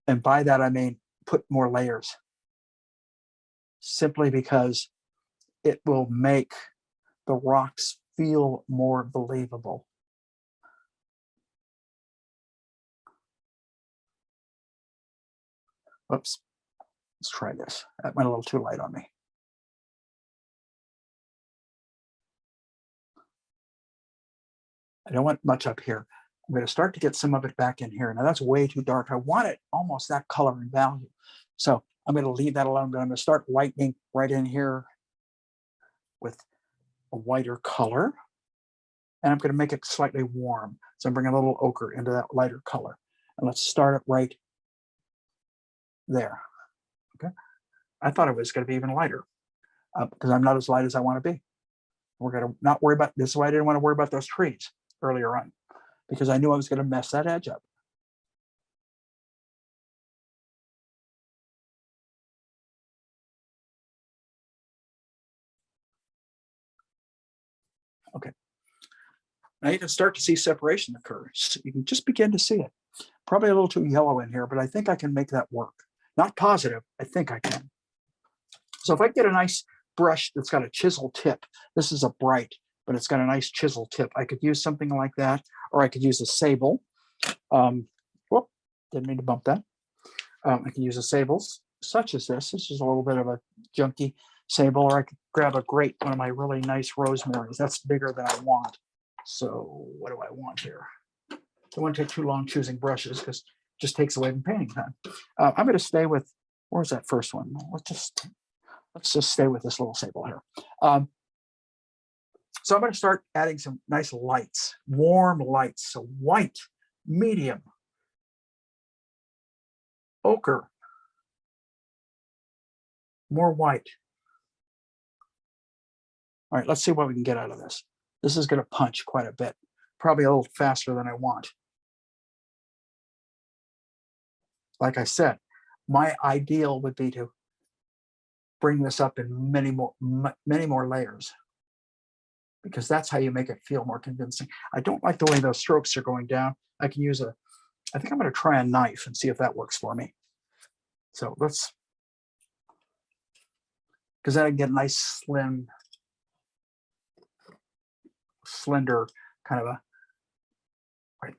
And by that, I mean put more layers. Simply because it will make the rocks feel more believable. Oops, let's try this. That went a little too light on me. I don't want much up here. I'm going to start to get some of it back in here. Now that's way too dark. I want it almost that color and value. So I'm going to leave that alone. I'm going to start lightening right in here with a whiter color. And I'm going to make it slightly warm. So I'm bringing a little ochre into that lighter color. And let's start it right there. Okay. I thought it was going to be even lighter because I'm not as light as I want to be. We're going to not worry about this. Is why I didn't want to worry about those trees earlier on, because I knew I was going to mess that edge up. Okay. Now you can start to see separation occur. So you can just begin to see it. Probably a little too yellow in here, but I think I can make that work. Not positive, I think I can. So if I get a nice brush that's got a chisel tip, this is a bright, but it's got a nice chisel tip. I could use something like that, or I could use a sable. Whoop, didn't mean to bump that. I can use a sable such as this. This is a little bit of a junky sable, or I could grab a great one of my really nice rosemaries. That's bigger than I want. So what do I want here? I don't want to take too long choosing brushes because it just takes away from painting time. I'm going to stay with, where's that first one? Let's just stay with this little sable here. So I'm going to start adding some nice lights, warm lights. So white, medium, ochre, more white. All right, let's see what we can get out of this. This is going to punch quite a bit, probably a little faster than I want. Like I said, my ideal would be to bring this up in many more layers, because that's how you make it feel more convincing. I don't like the way those strokes are going down. I can use I think I'm going to try a knife and see if that works for me. So let's, because then I get a nice slender kind of a, right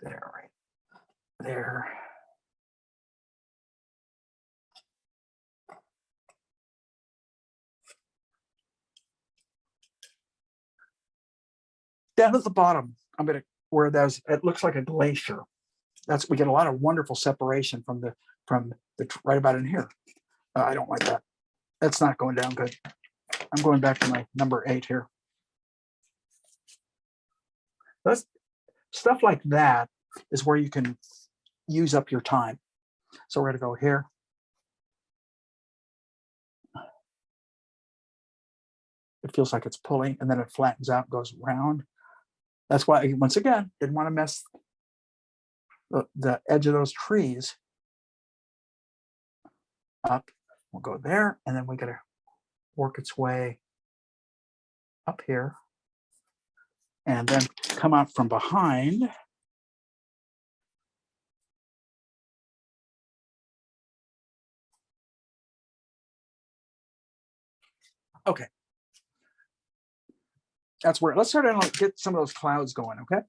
there. Down at the bottom, I'm going to, where it looks like a glacier. We get a lot of wonderful separation from the right about in here. I don't like that. That's not going down good. I'm going back to my number 8 here. That's stuff like that is where you can use up your time. So we're going to go here. It feels like it's pulling, and then it flattens out, goes round. That's why, once again, didn't want to mess the edge of those trees up. We'll go there, and then we got to work its way up here, and then come out from behind. Okay. That's where, let's start and get some of those clouds going, okay?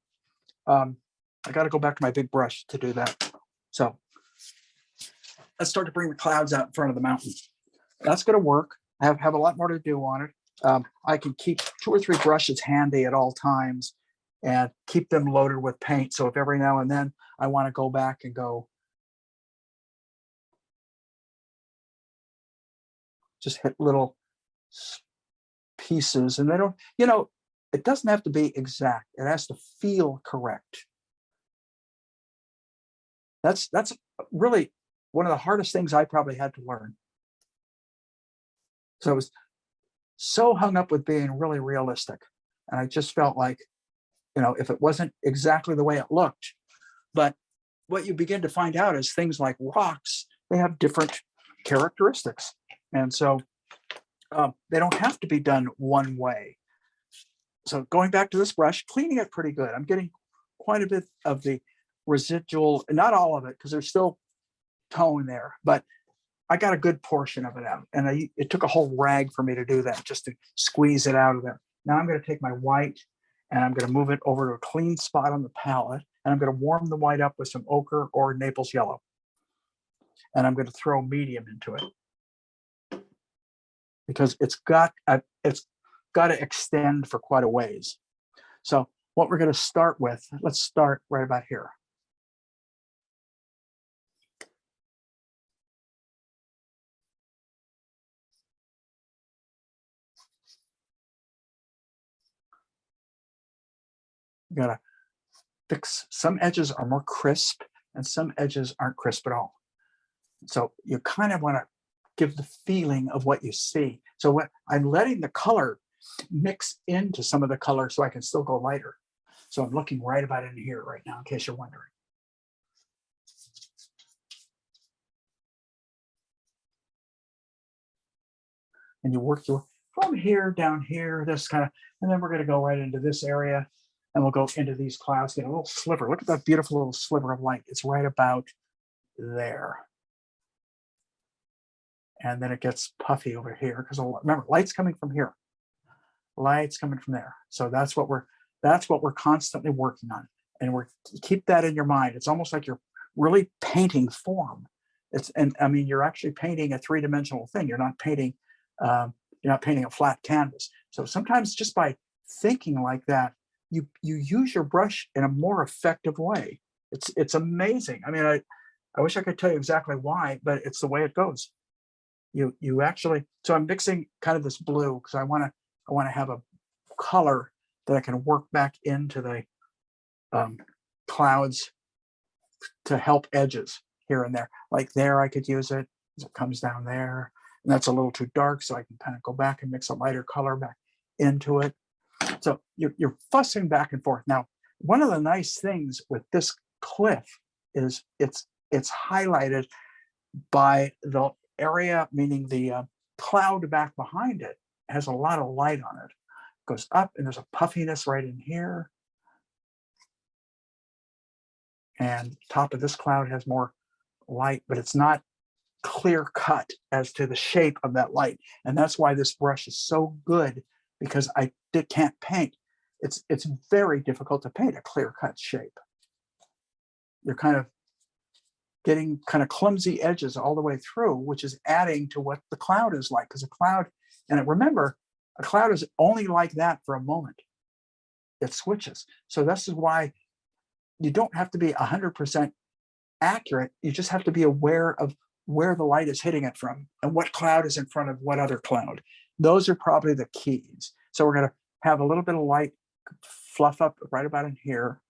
I got to go back to my big brush to do that. So let's start to bring the clouds out in front of the mountain. That's going to work. I have a lot more to do on it. I can keep 2 or 3 brushes handy at all times and keep them loaded with paint. So if every now and then I want to go back and go just hit little pieces, and they don't, it doesn't have to be exact. It has to feel correct. That's really one of the hardest things I probably had to learn. So I was so hung up with being really realistic. And I just felt like, if it wasn't exactly the way it looked, but what you begin to find out is things like rocks, they have different characteristics. And so they don't have to be done one way. So going back to this brush, cleaning it pretty good. I'm getting quite a bit of the residual, not all of it, because there's still tone there, but I got a good portion of it out. And it took a whole rag for me to do that, just to squeeze it out of there. Now I'm going to take my white and I'm going to move it over to a clean spot on the palette. And I'm going to warm the white up with some ochre or Naples yellow. And I'm going to throw medium into it, because it's got to extend for quite a ways. So what we're going to start with, let's start right about here. You gotta fix, some edges are more crisp and some edges aren't crisp at all. So you kind of want to give the feeling of what you see. So what I'm letting the color mix into some of the color so I can still go lighter. So I'm looking right about in here right now, in case you're wondering. And you work your from here down here, this kind of, and then we're going to go right into this area, and we'll go into these clouds, get a little sliver. Look at that beautiful little sliver of light. It's right about there. And then it gets puffy over here because remember, light's coming from here. Light's coming from there. So that's what we're constantly working on. And keep that in your mind. It's almost like you're really painting form. And I mean, you're actually painting a three-dimensional thing. You're not painting a flat canvas. So sometimes just by thinking like that, you use your brush in a more effective way. It's amazing. I mean, I wish I could tell you exactly why, but it's the way it goes. You actually, so I'm mixing kind of this blue because I want to have a color that I can work back into the clouds to help edges here and there. Like there, I could use it as it comes down there. And that's a little too dark, so I can kind of go back and mix a lighter color back into it. So you're fussing back and forth. Now, one of the nice things with this cliff is it's highlighted by the area, meaning the cloud back behind it has a lot of light on it. It goes up and there's a puffiness right in here. And top of this cloud has more light, but it's not clear cut as to the shape of that light. And that's why this brush is so good, because I can't paint. It's very difficult to paint a clear cut shape. You're kind of getting kind of clumsy edges all the way through, which is adding to what the cloud is like. Because a cloud, and remember, a cloud is only like that for a moment. It switches. So this is why you don't have to be 100% accurate. You just have to be aware of where the light is hitting it from and what cloud is in front of what other cloud. Those are probably the keys. So we're going to have a little bit of light fluff up right about in here,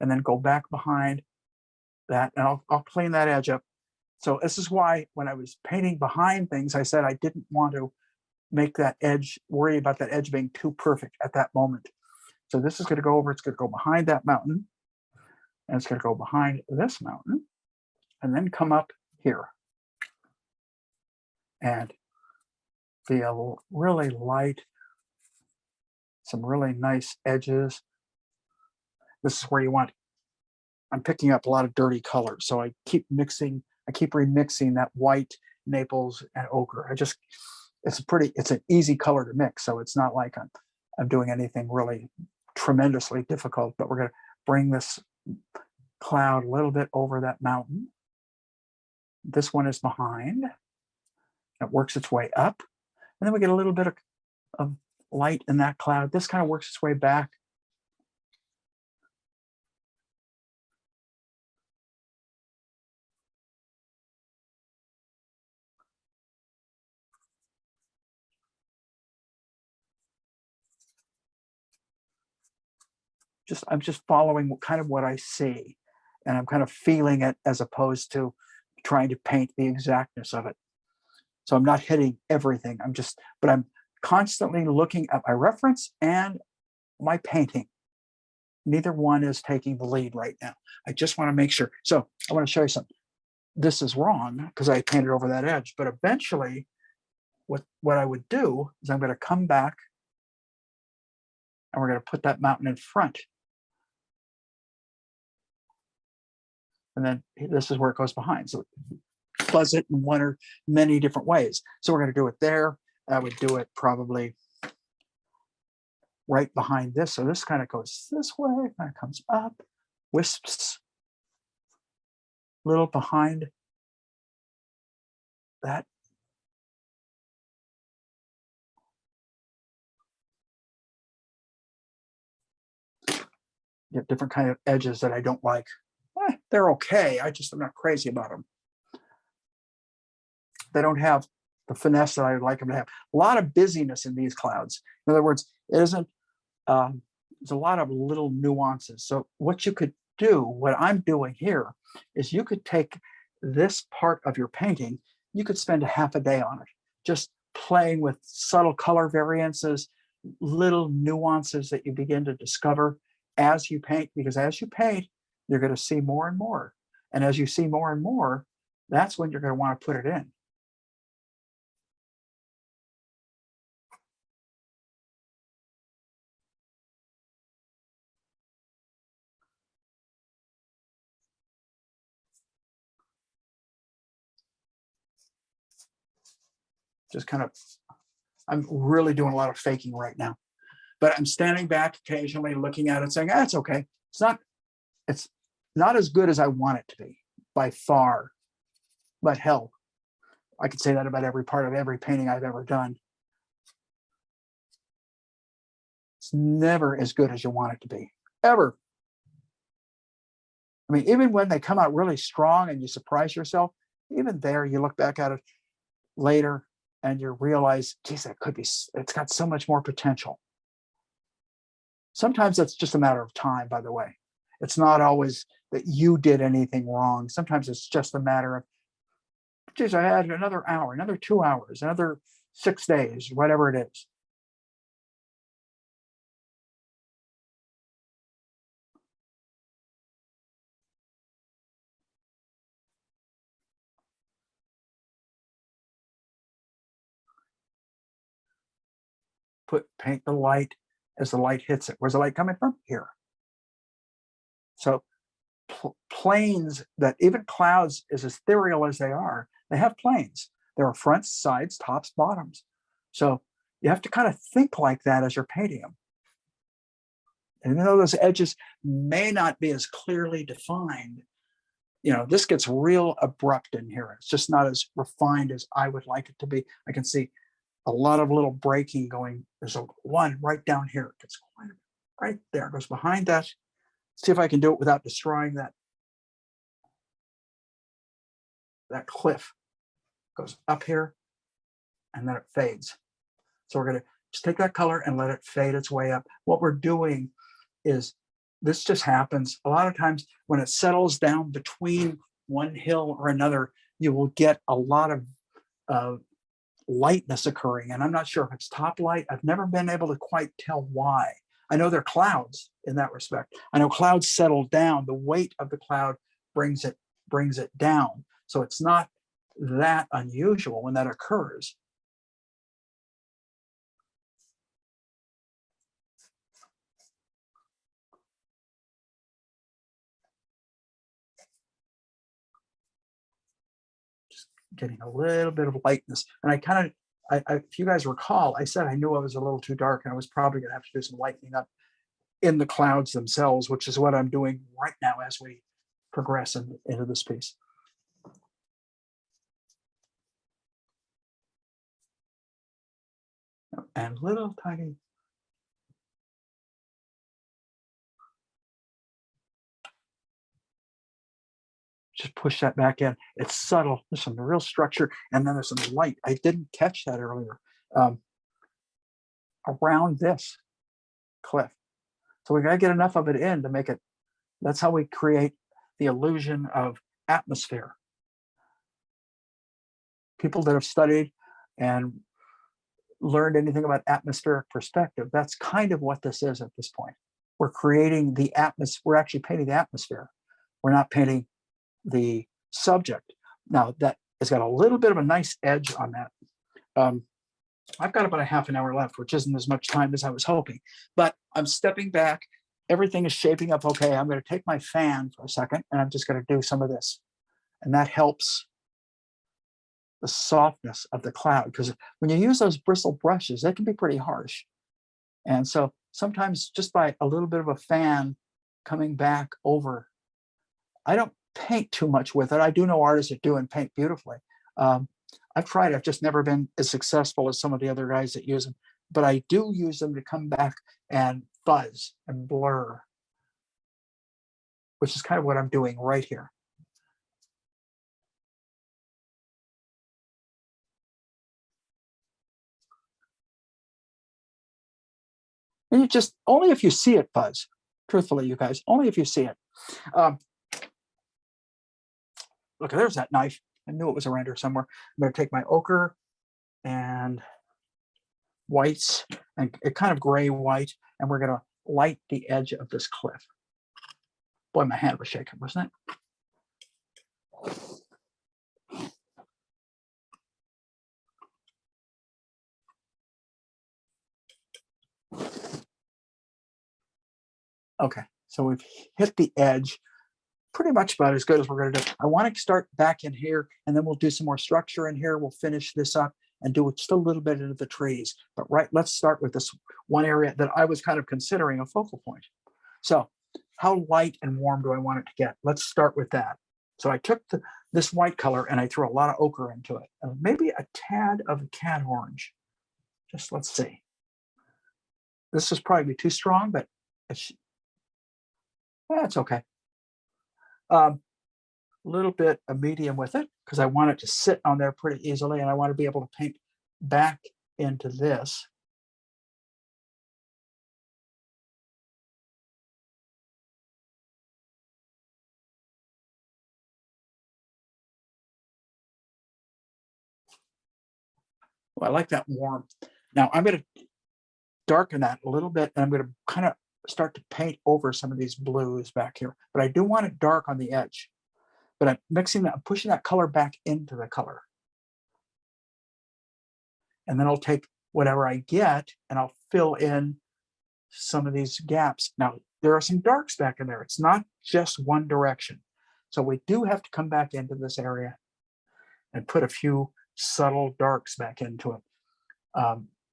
and then go back behind that, and I'll clean that edge up. So this is why when I was painting behind things, I said I didn't want to make that edge, worry about that edge being too perfect at that moment. So this is going to go over, it's going to go behind that mountain, and it's going to go behind this mountain, and then come up here and be a really light, some really nice edges. This is where you want, I'm picking up a lot of dirty colors, so I keep remixing that white, Naples, and ochre. It's an easy color to mix, so it's not like I'm doing anything really tremendously difficult. But we're going to bring this cloud a little bit over that mountain. This one is behind. It works its way up, and then we get a little bit of light in that cloud. This kind of works its way back. I'm just following kind of what I see, and I'm kind of feeling it as opposed to trying to paint the exactness of it. So I'm not hitting everything. But I'm constantly looking at my reference and my painting. Neither one is taking the lead right now. I just want to make sure. So I want to show you something. This is wrong because I painted over that edge, but eventually what I would do is I'm going to come back and we're going to put that mountain in front. And then this is where it goes behind. So fuzz it in one or many different ways. So we're going to do it there. I would do it probably right behind this. So this kind of goes this way, kind of comes up, wisps a little behind that. Get different kind of edges that I don't like. They're okay. I'm not crazy about them. They don't have the finesse that I would like them to have. A lot of busyness in these clouds. In other words, it isn't there's a lot of little nuances. So what you could do, what I'm doing here, is you could take this part of your painting, you could spend a half a day on it, just playing with subtle color variances, little nuances that you begin to discover as you paint, because as you paint, you're going to see more and more. And as you see more and more, that's when you're going to want to put it in. Just kind of, I'm really doing a lot of faking right now, but I'm standing back occasionally looking at it saying, ah, it's okay. It's not as good as I want it to be by far, but hell, I could say that about every part of every painting I've ever done. It's never as good as you want it to be, ever. I mean, even when they come out really strong and you surprise yourself, even there, you look back at it later and you realize, geez, that could be, it's got so much more potential. Sometimes it's just a matter of time, by the way. It's not always that you did anything wrong. Sometimes it's just a matter of, geez, I had another hour, another 2 hours, another 6 days, whatever it is. Paint the light as the light hits it. Where's the light coming from? Here. So planes, that even clouds, as ethereal as they are, they have planes. There are fronts, sides, tops, bottoms. So you have to kind of think like that as you're painting them. And even though those edges may not be as clearly defined, you know, this gets real abrupt in here. It's just not as refined as I would like it to be. I can see a lot of little breaking going. There's one right down here. It gets right there. It goes behind that. See if I can do it without destroying that cliff. Goes up here and then it fades. So we're going to just take that color and let it fade its way up. What we're doing is, this just happens a lot of times when it settles down between one hill or another, you will get a lot of lightness occurring. And I'm not sure if it's top light. I've never been able to quite tell why. I know they're clouds in that respect. I know clouds settle down. The weight of the cloud brings it down. So it's not that unusual when that occurs. Just getting a little bit of lightness. And if you guys recall, I said I knew I was a little too dark and I was probably going to have to do some lightening up in the clouds themselves, which is what I'm doing right now as we progress into this piece. And little tiny. Just push that back in. It's subtle. There's some real structure, and then there's some light. I didn't catch that earlier. Around this cliff. So we got to get enough of it in to make it. That's how we create the illusion of atmosphere. People that have studied and learned anything about atmospheric perspective, that's kind of what this is at this point. We're creating the atmosphere. We're actually painting the atmosphere. We're not painting the subject. Now that has got a little bit of a nice edge on that. I've got about a half an hour left, which isn't as much time as I was hoping, but I'm stepping back. Everything is shaping up okay. I'm going to take my fan for a second and I'm just going to do some of this. And that helps the softness of the cloud, because when you use those bristle brushes, they can be pretty harsh. And so sometimes just by a little bit of a fan coming back over, I don't paint too much with it. I do know artists that do and paint beautifully. I've tried. I've just never been as successful as some of the other guys that use them. But I do use them to come back and fuzz and blur, which is kind of what I'm doing right here. And you just, only if you see it, Buzz. Truthfully, you guys, only if you see it. Look, there's that knife. I knew it was around here somewhere. I'm going to take my ochre and whites and a kind of gray white, and we're going to light the edge of this cliff. Boy, my hand was shaking, wasn't it? Okay, so we've hit the edge pretty much about as good as we're going to do. I want to start back in here, and then we'll do some more structure in here. We'll finish this up and do just a little bit into the trees. But let's start with this one area that I was kind of considering a focal point. So how light and warm do I want it to get? Let's start with that. So I took this white color and I threw a lot of ochre into it, and maybe a tad of cat orange. Just let's see. This is probably too strong, but it's okay. A little bit of medium with it because I want it to sit on there pretty easily, and I want to be able to paint back into this. Well, I like that warm. Now I'm going to darken that a little bit, and I'm going to kind of start to paint over some of these blues back here, but I do want it dark on the edge. But I'm mixing that, I'm pushing that color back into the color. And then I'll take whatever I get and I'll fill in some of these gaps. Now, there are some darks back in there. It's not just one direction. So we do have to come back into this area and put a few subtle darks back into it.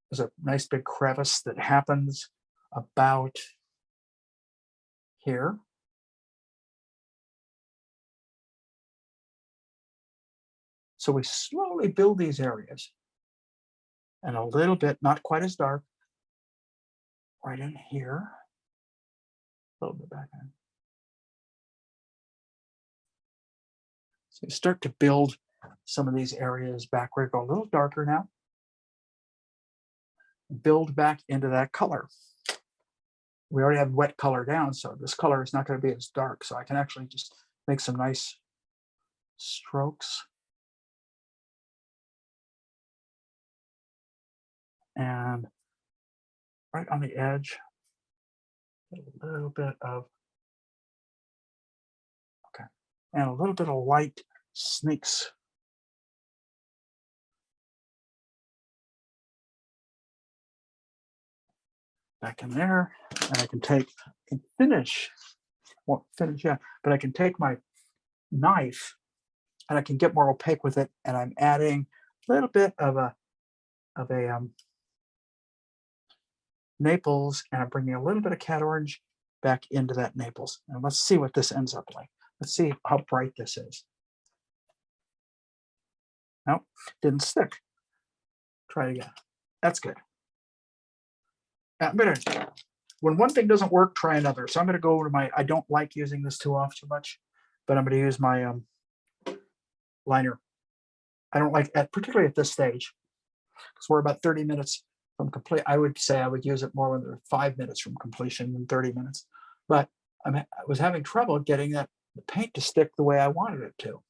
There's a nice big crevice that happens about here. So we slowly build these areas, and a little bit, not quite as dark, right in here, a little bit back in. So you start to build some of these areas back. We're going a little darker now. Build back into that color. We already have wet color down, so this color is not going to be as dark. So I can actually just make some nice strokes. And right on the edge, a little bit of, okay, and a little bit of light sneaks. Back in there, and I can take and finish, well, finish, yeah, but I can take my knife and I can get more opaque with it, and I'm adding a little bit of a Naples, and I'm bringing a little bit of cat orange back into that Naples. And let's see what this ends up like. Let's see how bright this is. Nope, didn't stick. Try it again. That's good. I'm gonna, when one thing doesn't work, try another. So I'm gonna go over to my, I don't like using this tool off too much, but I'm gonna use my liner. I don't like that, particularly at this stage, because we're about 30 minutes from complete. I would say I would use it more when they're 5 minutes from completion than 30 minutes. But I was having trouble getting the paint to stick the way I wanted it to.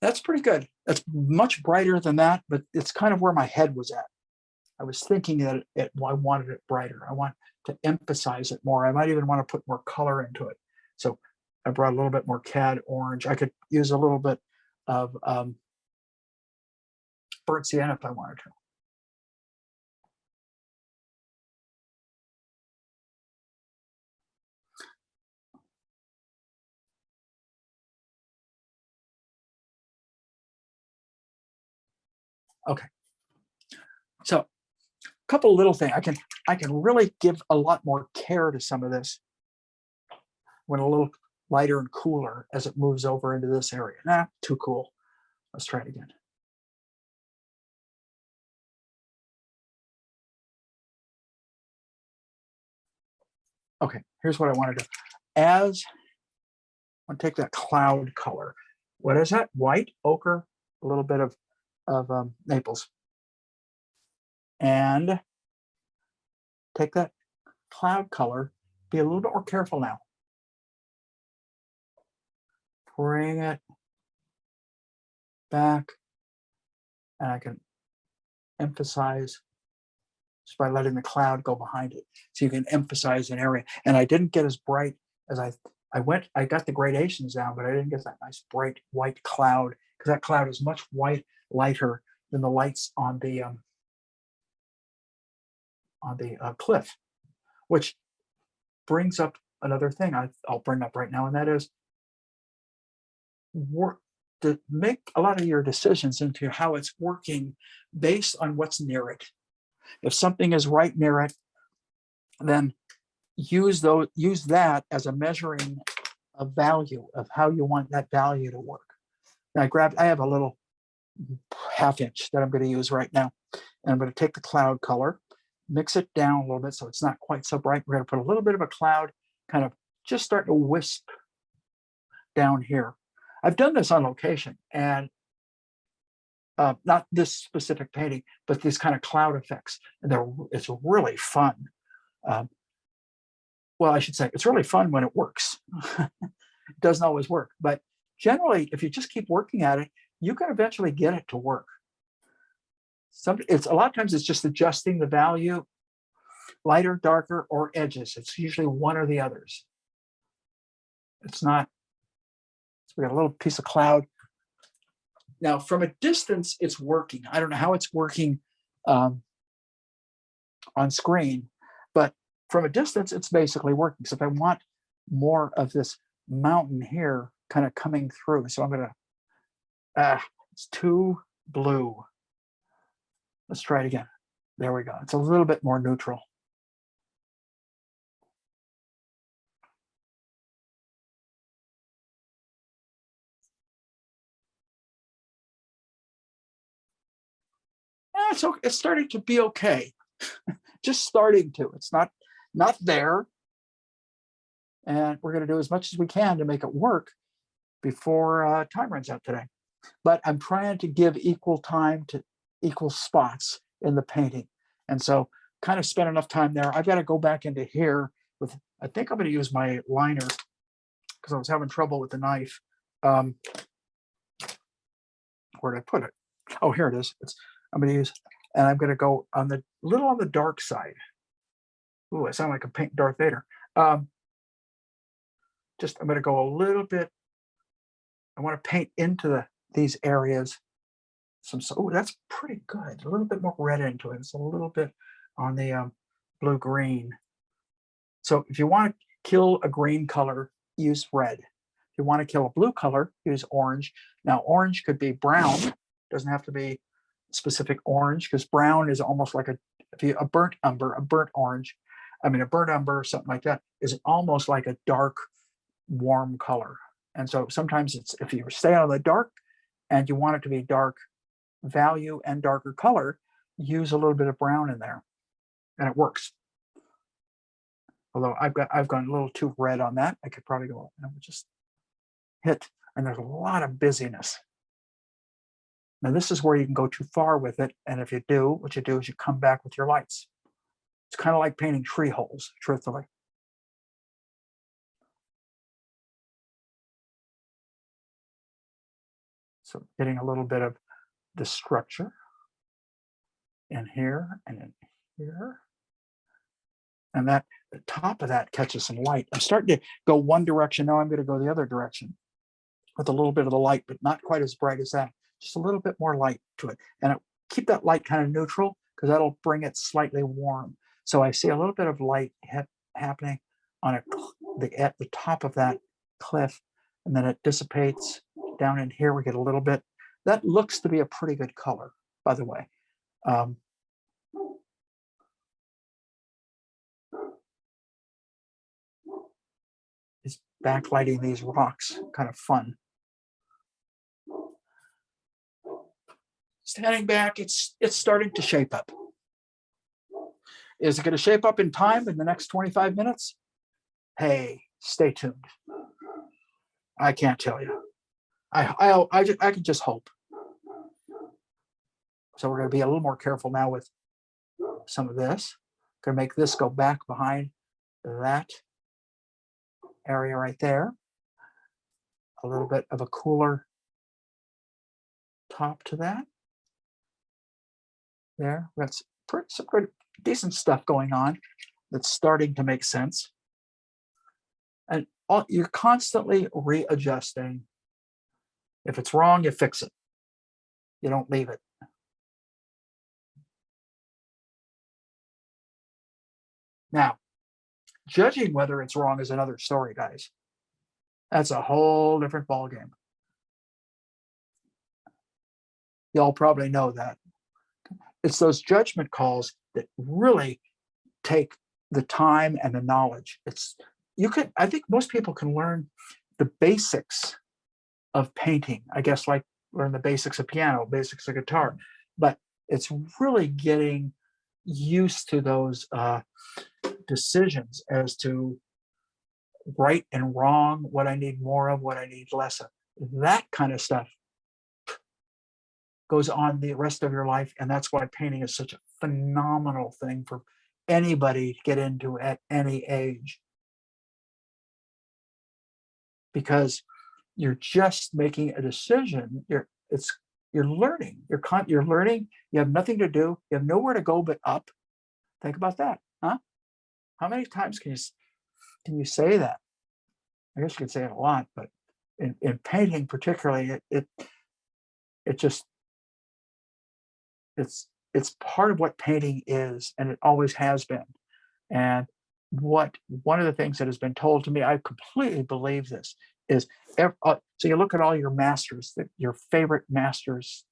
That's pretty good. That's much brighter than that, but it's kind of where my head was at. I was thinking that I wanted it brighter. I want to emphasize it more. I might even want to put more color into it. So I brought a little bit more cad orange. I could use a little bit of burnt sienna if I wanted to. Okay. So a couple little things. I can really give a lot more care to some of this when a little lighter and cooler as it moves over into this area. Nah, too cool. Let's try it again. Okay, here's what I want to do. As I'm going to take that cloud color. What is that? White, ochre, a little bit of Naples. and take that cloud color. Be a little bit more careful now. Bring it back, and I can emphasize just by letting the cloud go behind it. So you can emphasize an area. And I didn't get as bright as I got the gradations down, but I didn't get that nice bright white cloud, because that cloud is much lighter than the lights on the cliff, which brings up another thing I'll bring up right now, and that is work to make a lot of your decisions into how it's working based on what's near it. If something is right near it, then use that as a measuring a value of how you want that value to work. Now I have a little 1/2 inch that I'm going to use right now, and I'm going to take the cloud color, mix it down a little bit so it's not quite so bright. We're going to put a little bit of a cloud kind of just starting to wisp down here. I've done this on location, and not this specific painting, but these kind of cloud effects, and it's really fun. Well, I should say it's really fun when it works. It doesn't always work, but generally, if you just keep working at it, you can eventually get it to work. A lot of times it's just adjusting the value, lighter, darker, or edges. It's usually one or the others. It's not. So we got a little piece of cloud. Now, from a distance, it's working. I don't know how it's working on screen, but from a distance, it's basically working. So if I want more of this mountain here kind of coming through, so I'm going to, it's too blue. Let's try it again. There we go. It's a little bit more neutral. It's starting to be okay. Just starting to. It's not there. And we're going to do as much as we can to make it work before time runs out today. But I'm trying to give equal time to equal spots in the painting. And so kind of spend enough time there. I've got to go back into here with, I think I'm going to use my liner because I was having trouble with the knife. Where did I put it? Oh, here it is. I'm going to use, and I'm going to go on the little on the dark side. Ooh, I sound like I'm painting Darth Vader. I'm going to go a little bit. I want to paint into these areas. Oh, that's pretty good. A little bit more red into it. It's a little bit on the blue-green. So if you want to kill a green color, use red. If you want to kill a blue color, use orange. Now, orange could be brown. Doesn't have to be specific orange, because brown is almost like a burnt umber, a burnt orange. I mean, a burnt umber or something like that is almost like a dark, warm color. And so sometimes if you stay on the dark and you want it to be dark value and darker color, use a little bit of brown in there, and it works. Although I've gone a little too red on that. I could probably go and just hit, and there's a lot of busyness. Now this is where you can go too far with it, and if you do, what you do is you come back with your lights. It's kind of like painting tree holes, truthfully. So getting a little bit of the structure in here and in here. And that the top of that catches some light. I'm starting to go one direction. Now I'm going to go the other direction with a little bit of the light, but not quite as bright as that. Just a little bit more light to it. And keep that light kind of neutral, because that'll bring it slightly warm. So I see a little bit of light happening on at the top of that cliff, and then it dissipates down in here. We get a little bit. That looks to be a pretty good color, by the way. Is backlighting these rocks kind of fun. Standing back, it's starting to shape up. Is it going to shape up in time in the next 25 minutes? Hey, stay tuned. I can't tell you. I can just hope. So we're going to be a little more careful now with some of this. Gonna make this go back behind that area right there. A little bit of a cooler top to that. There, that's some good, decent stuff going on that's starting to make sense. And you're constantly readjusting. If it's wrong, you fix it. You don't leave it. Now, judging whether it's wrong is another story, guys. That's a whole different ballgame. Y'all probably know that. It's those judgment calls that really take the time and the knowledge. I think most people can learn the basics of painting, I guess, like learn the basics of piano, basics of guitar, but it's really getting used to those decisions as to right and wrong, what I need more of, what I need less of. That kind of stuff goes on the rest of your life, and that's why painting is such a phenomenal thing for anybody to get into at any age, because you're just making a decision. You're learning. You're learning. You have nothing to do. You have nowhere to go but up. Think about that, huh? How many times can you say that? I guess you could say it a lot, but in painting particularly, it's part of what painting is, and it always has been. And one of the things that has been told to me, I completely believe this, is so you look at all your masters, your favorite masters,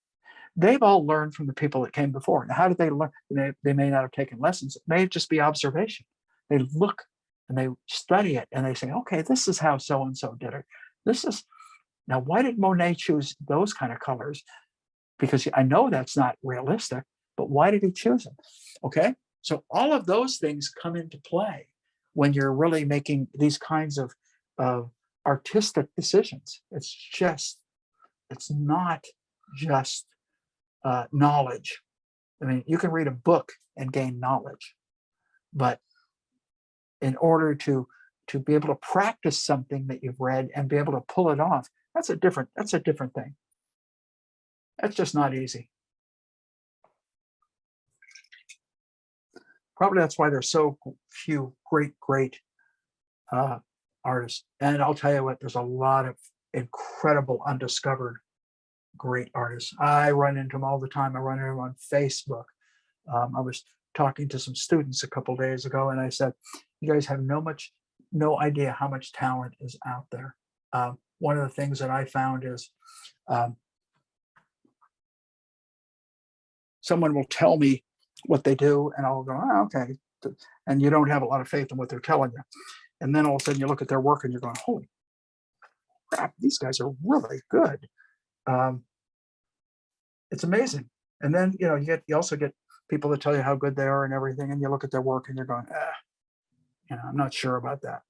they've all learned from the people that came before. Now, how did they learn? They may not have taken lessons. It may just be observation. They look and they study it and they say, okay, this is how so-and-so did it. Now, why did Monet choose those kind of colors? Because I know that's not realistic, but why did he choose them? Okay, so all of those things come into play when you're really making these kinds of artistic decisions. It's not just knowledge. I mean, you can read a book and gain knowledge, but in order to be able to practice something that you've read and be able to pull it off, that's a different thing. That's just not easy. Probably that's why there's so few great artists. And I'll tell you what, there's a lot of incredible undiscovered great artists. I run into them all the time. I run into them on Facebook. I was talking to some students a couple of days ago, and I said, you guys have no idea how much talent is out there. One of the things that I found is someone will tell me what they do, and I'll go, oh, okay. And you don't have a lot of faith in what they're telling you. And then all of a sudden you look at their work and you're going, holy crap, these guys are really good. It's amazing. And then, you also get people that tell you how good they are and everything, and you look at their work and you're going, I'm not sure about that.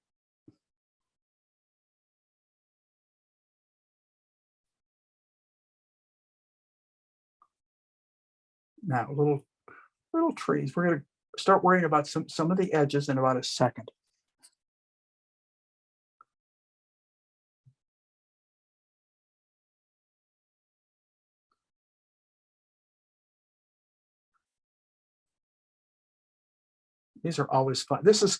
Now, little trees. We're going to start worrying about some of the edges in about a second. These are always fun. This is,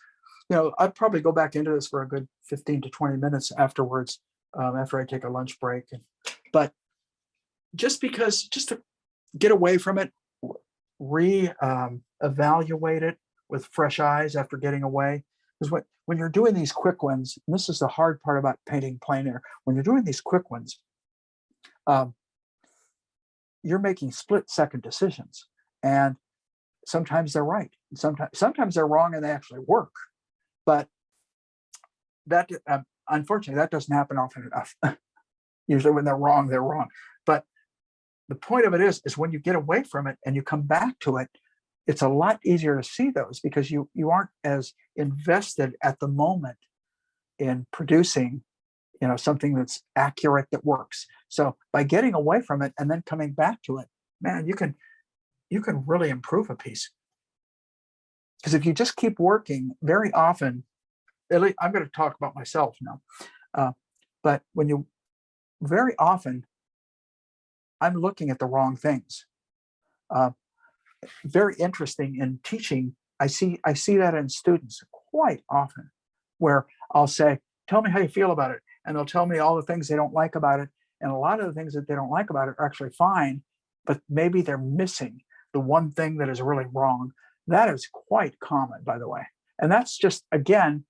I'd probably go back into this for a good 15 to 20 minutes afterwards, after I take a lunch break. But just to get away from it, evaluate it with fresh eyes after getting away. Because when you're doing these quick ones, and this is the hard part about painting plein air, when you're doing these quick ones, you're making split-second decisions, and sometimes they're right, sometimes they're wrong, and they actually work. But that, unfortunately, that doesn't happen often enough. Usually, when they're wrong, they're wrong. But the point of it is when you get away from it and you come back to it, it's a lot easier to see those, because you aren't as invested at the moment in producing, something that's accurate, that works. So by getting away from it and then coming back to it, man, you can really improve a piece. Because if you just keep working, very often, at least I'm going to talk about myself now, but when you, very often, I'm looking at the wrong things. Very interesting in teaching. I see that in students quite often, where I'll say, "Tell me how you feel about it," and they'll tell me all the things they don't like about it, and a lot of the things that they don't like about it are actually fine, but maybe they're missing the one thing that is really wrong. That is quite common, by the way, and that's just, again,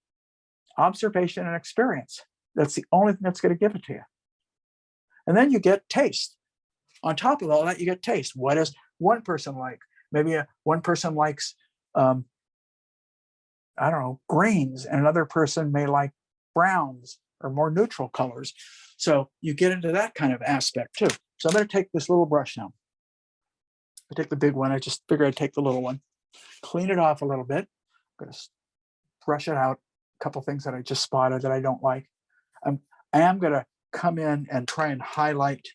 observation and experience. That's the only thing that's going to give it to you. And then you get taste. On top of all that, you get taste. What does one person like? Maybe one person likes, I don't know, greens, and another person may like browns or more neutral colors. So you get into that kind of aspect too. So I'm going to take this little brush now. I take the big one. I just figured I'd take the little one, clean it off a little bit. I'm going to brush it out. A couple things that I just spotted that I don't like. I am going to come in and try and highlight,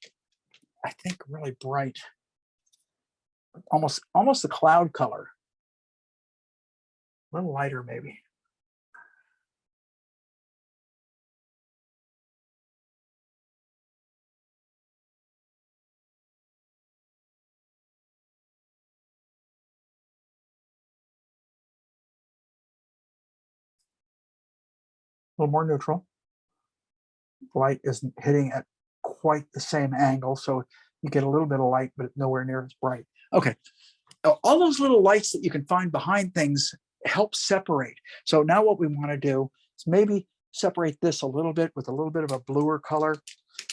I think, really bright, almost the cloud color, a little lighter maybe. A little more neutral. Light isn't hitting at quite the same angle, so you get a little bit of light, but nowhere near as bright. Okay, all those little lights that you can find behind things help separate. So now what we want to do is maybe separate this a little bit with a little bit of a bluer color,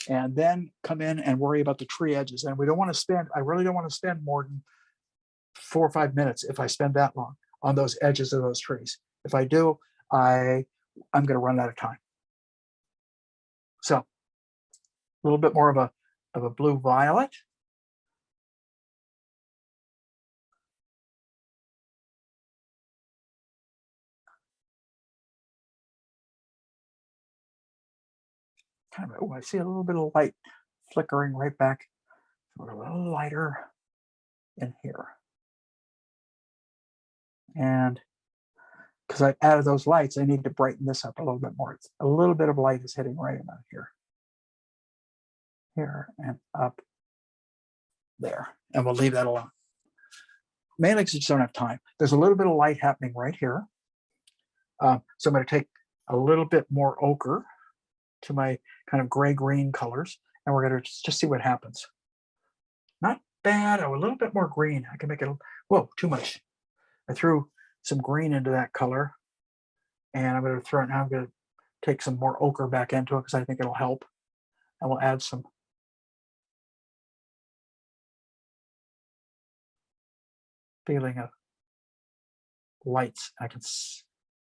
and then come in and worry about the tree edges. And we don't want to spend, I really don't want to spend more than 4 or 5 minutes, if I spend that long, on those edges of those trees. If I do, I'm going to run out of time. So a little bit more of a blue violet. Kind of, oh, I see a little bit of light flickering right back. So a little lighter in here. And because I've added those lights, I need to brighten this up a little bit more. It's a little bit of light is hitting right about here. Here and up there. And we'll leave that alone. Mainly because you just don't have time. There's a little bit of light happening right here. So I'm going to take a little bit more ochre to my kind of gray-green colors, and we're going to just see what happens. Not bad. Oh, a little bit more green. I can make it, whoa, too much. I threw some green into that color, and I'm going to throw it now. I'm going to take some more ochre back into it because I think it'll help, and we'll add some feeling of lights. I can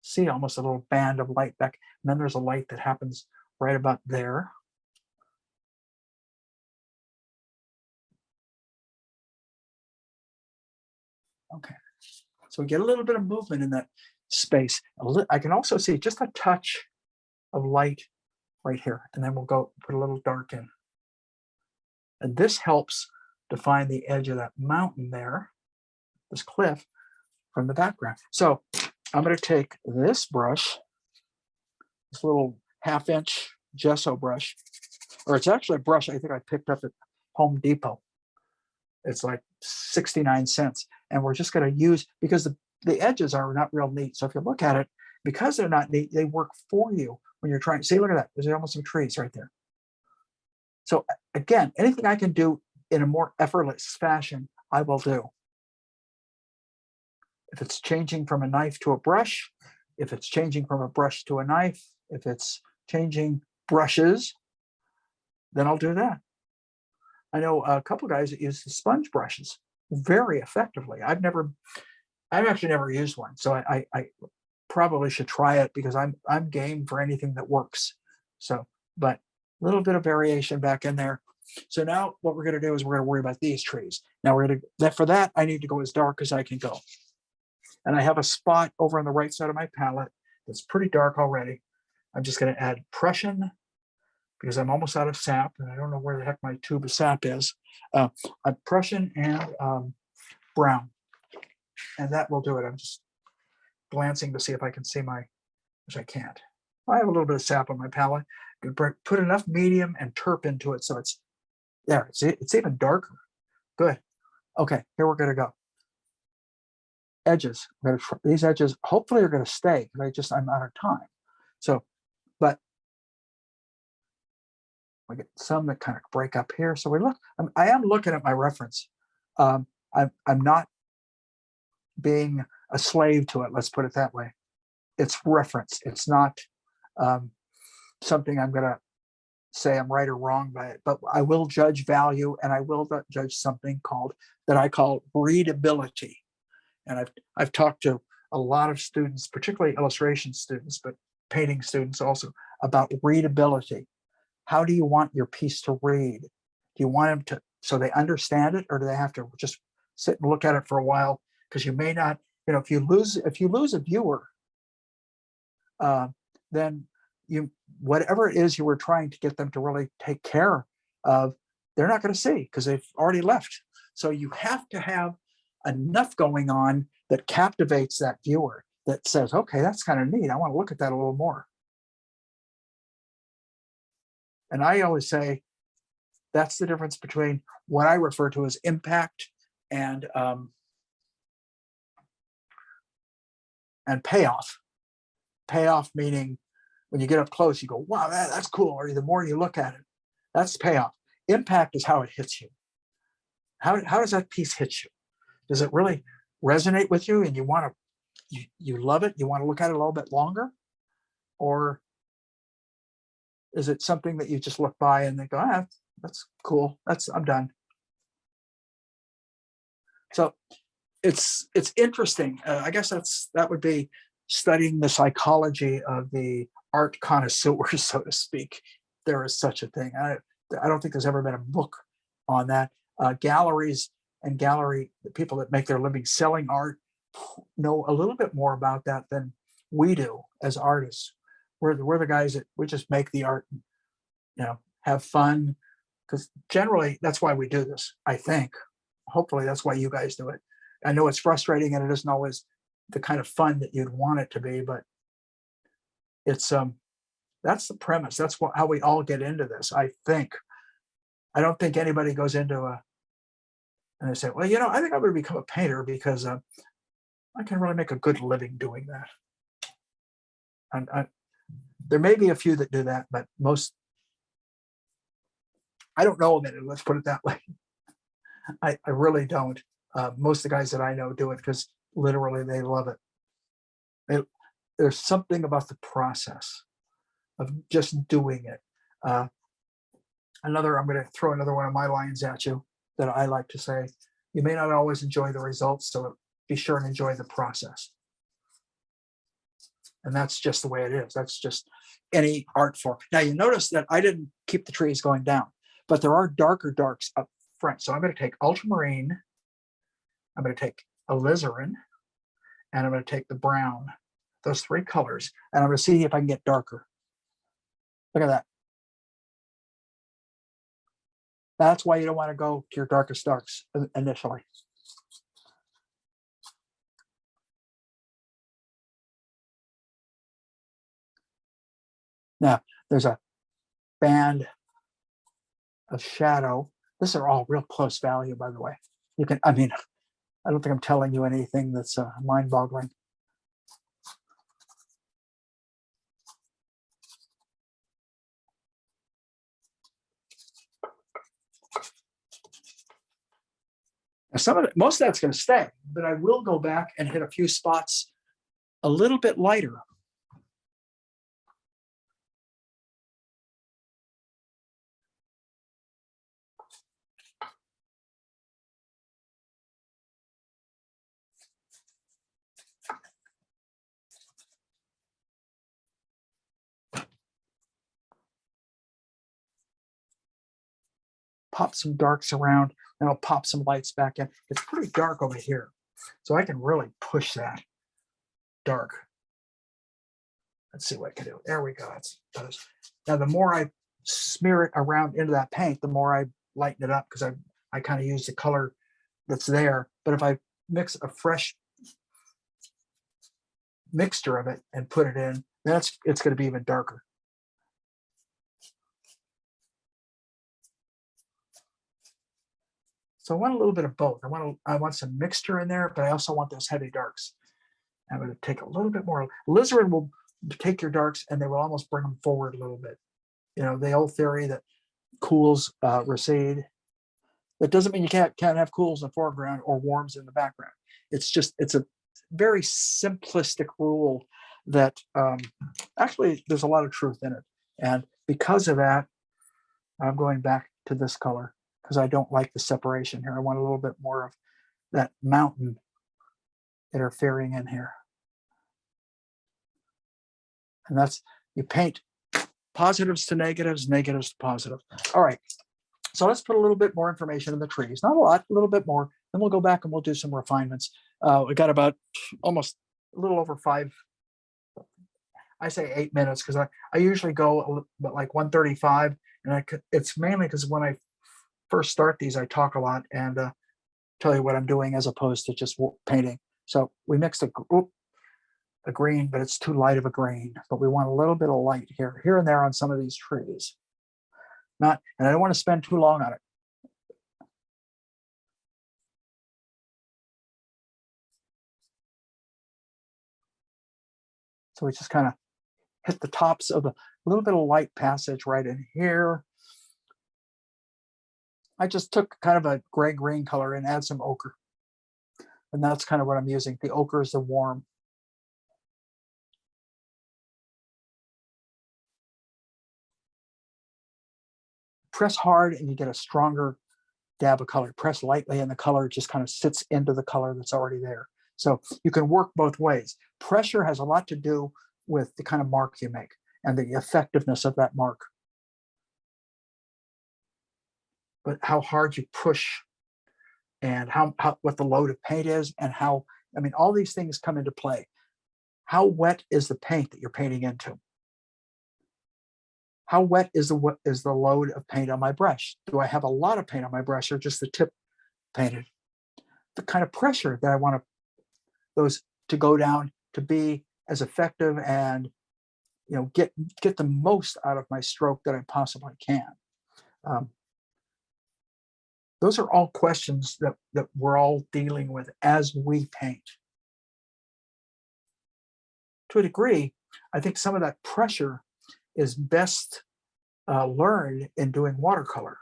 see almost a little band of light back, and then there's a light that happens right about there. Okay, so we get a little bit of movement in that space. I can also see just a touch of light right here, and then we'll go put a little dark in. And this helps define the edge of that mountain there, this cliff, from the background. So I'm going to take this brush, this little 1/2-inch gesso brush, or it's actually a brush I think I picked up at Home Depot. It's like 69 cents. And we're just going to use, because the edges are not real neat. So if you look at it, because they're not neat, they work for you when you're trying. See, look at that. There's almost some trees right there. So again, anything I can do in a more effortless fashion, I will do. If it's changing from a knife to a brush, if it's changing from a brush to a knife, if it's changing brushes, then I'll do that. I know a couple of guys that use the sponge brushes very effectively. I've actually never used one, so I probably should try it because I'm game for anything that works. So, but a little bit of variation back in there. So now what we're going to do is we're going to worry about these trees. Now we're going to, for that, I need to go as dark as I can go. And I have a spot over on the right side of my palette that's pretty dark already. I'm just going to add Prussian because I'm almost out of sap and I don't know where the heck my tube of sap is. Prussian and brown. And that will do it. I'm just glancing to see if I can see which I can't. I have a little bit of sap on my palette. Put enough medium and terp into it so it's there. It's even darker. Good. Okay, here we're gonna go. Edges. These edges hopefully are gonna stay because I'm out of time. So, but we get some that kind of break up here. So I am looking at my reference. I'm not being a slave to it. Let's put it that way. It's reference. It's not something I'm going to say I'm right or wrong by it, but I will judge value, and I will judge something that I call readability. And I've talked to a lot of students, particularly illustration students, but painting students also, about readability. How do you want your piece to read? Do you want them so they understand it, or do they have to just sit and look at it for a while? Because you may not, if you lose a viewer, then whatever it is you were trying to get them to really take care of, they're not going to see because they've already left. So you have to have enough going on that captivates that viewer, that says, okay, that's kind of neat. I want to look at that a little more. And I always say that's the difference between what I refer to as impact and payoff. Payoff meaning when you get up close, you go, wow, that's cool. Or the more you look at it, that's payoff. Impact is how it hits you. How does that piece hit you? Does it really resonate with you and you love it? You want to look at it a little bit longer? Or is it something that you just look by and they go, that's cool. I'm done. So it's interesting. I guess that would be studying the psychology of the art connoisseurs, so to speak. There is such a thing. I don't think there's ever been a book on that. Galleries and the people that make their living selling art know a little bit more about that than we do as artists. We're the guys that we just make the art, have fun, because generally that's why we do this. I think, hopefully that's why you guys do it. I know it's frustrating and it isn't always the kind of fun that you'd want it to be, but it's that's the premise. That's how we all get into this. I think. I don't think anybody goes into and they say, well, I think I'm going to become a painter because I can really make a good living doing that. And there may be a few that do that, but most, I don't know of any. Let's put it that way. I really don't. Most of the guys that I know do it because literally they love it. There's something about the process of just doing it. I'm going to throw another one of my lines at you that I like to say. You may not always enjoy the results, so be sure and enjoy the process. And that's just the way it is. That's just any art form. Now you notice that I didn't keep the trees going down, but there are darker darks up front. So I'm going to take ultramarine, I'm going to take alizarin, and I'm going to take the brown, those three colors, and I'm going to see if I can get darker. Look at that. That's why you don't want to go to your darkest darks initially. Now, there's a band of shadow. These are all real close value, by the way. I don't think I'm telling you anything that's mind-boggling. Now most of that's going to stay, but I will go back and hit a few spots a little bit lighter. Pop some darks around, and I'll pop some lights back in. It's pretty dark over here, so I can really push that dark. Let's see what I can do. There we go. Now, the more I smear it around into that paint, the more I lighten it up because I kind of use the color that's there. But if I mix a fresh mixture of it and put it in, then it's going to be even darker. So I want a little bit of both. I want some mixture in there, but I also want those heavy darks. I'm going to take a little bit more. Alizarin will take your darks and they will almost bring them forward a little bit. You know, the old theory that cools recede. That doesn't mean you can't have cools in the foreground or warms in the background. It's a very simplistic rule that actually there's a lot of truth in it. And because of that, I'm going back to this color because I don't like the separation here. I want a little bit more of that mountain interfering in here. And that's, you paint positives to negatives, negatives to positive. All right, so let's put a little bit more information in the trees. Not a lot, a little bit more. Then we'll go back and we'll do some refinements. We got about almost a little over 5, I say 8 minutes because I usually go like 1:35, and it's mainly because when I first start these, I talk a lot and tell you what I'm doing as opposed to just painting. So we mixed a green, but it's too light of a green. But we want a little bit of light here and there on some of these trees. And I don't want to spend too long on it. So we just kind of hit the tops of a little bit of light passage right in here. I just took kind of a gray-green color and add some ochre. And that's kind of what I'm using. The ochre is the warm. Press hard and you get a stronger dab of color. Press lightly and the color just kind of sits into the color that's already there. So you can work both ways. Pressure has a lot to do with the kind of mark you make and the effectiveness of that mark. But how hard you push and what the load of paint is and how, I mean, all these things come into play. How wet is the paint that you're painting into? How wet is the load of paint on my brush? Do I have a lot of paint on my brush or just the tip painted? The kind of pressure that I want those to go down to be as effective and, you know, get the most out of my stroke that I possibly can. Those are all questions that we're all dealing with as we paint. To a degree, I think some of that pressure is best learned in doing watercolor.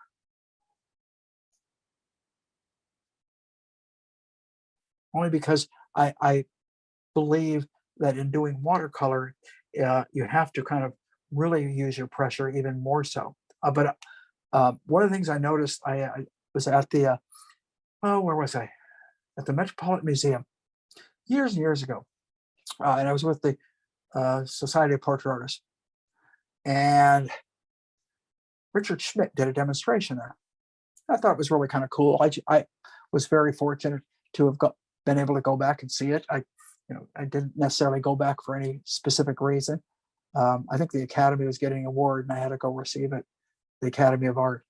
Only because I believe that in doing watercolor, you have to kind of really use your pressure even more so. But one of the things I noticed, I was at the, where was I? At the Metropolitan Museum years and years ago. And I was with the Society of Portrait Artists. And Richard Schmidt did a demonstration there. I thought it was really kind of cool. I was very fortunate to have been able to go back and see it. I didn't necessarily go back for any specific reason. I think the Academy was getting an award and I had to go receive it, the Academy of Art.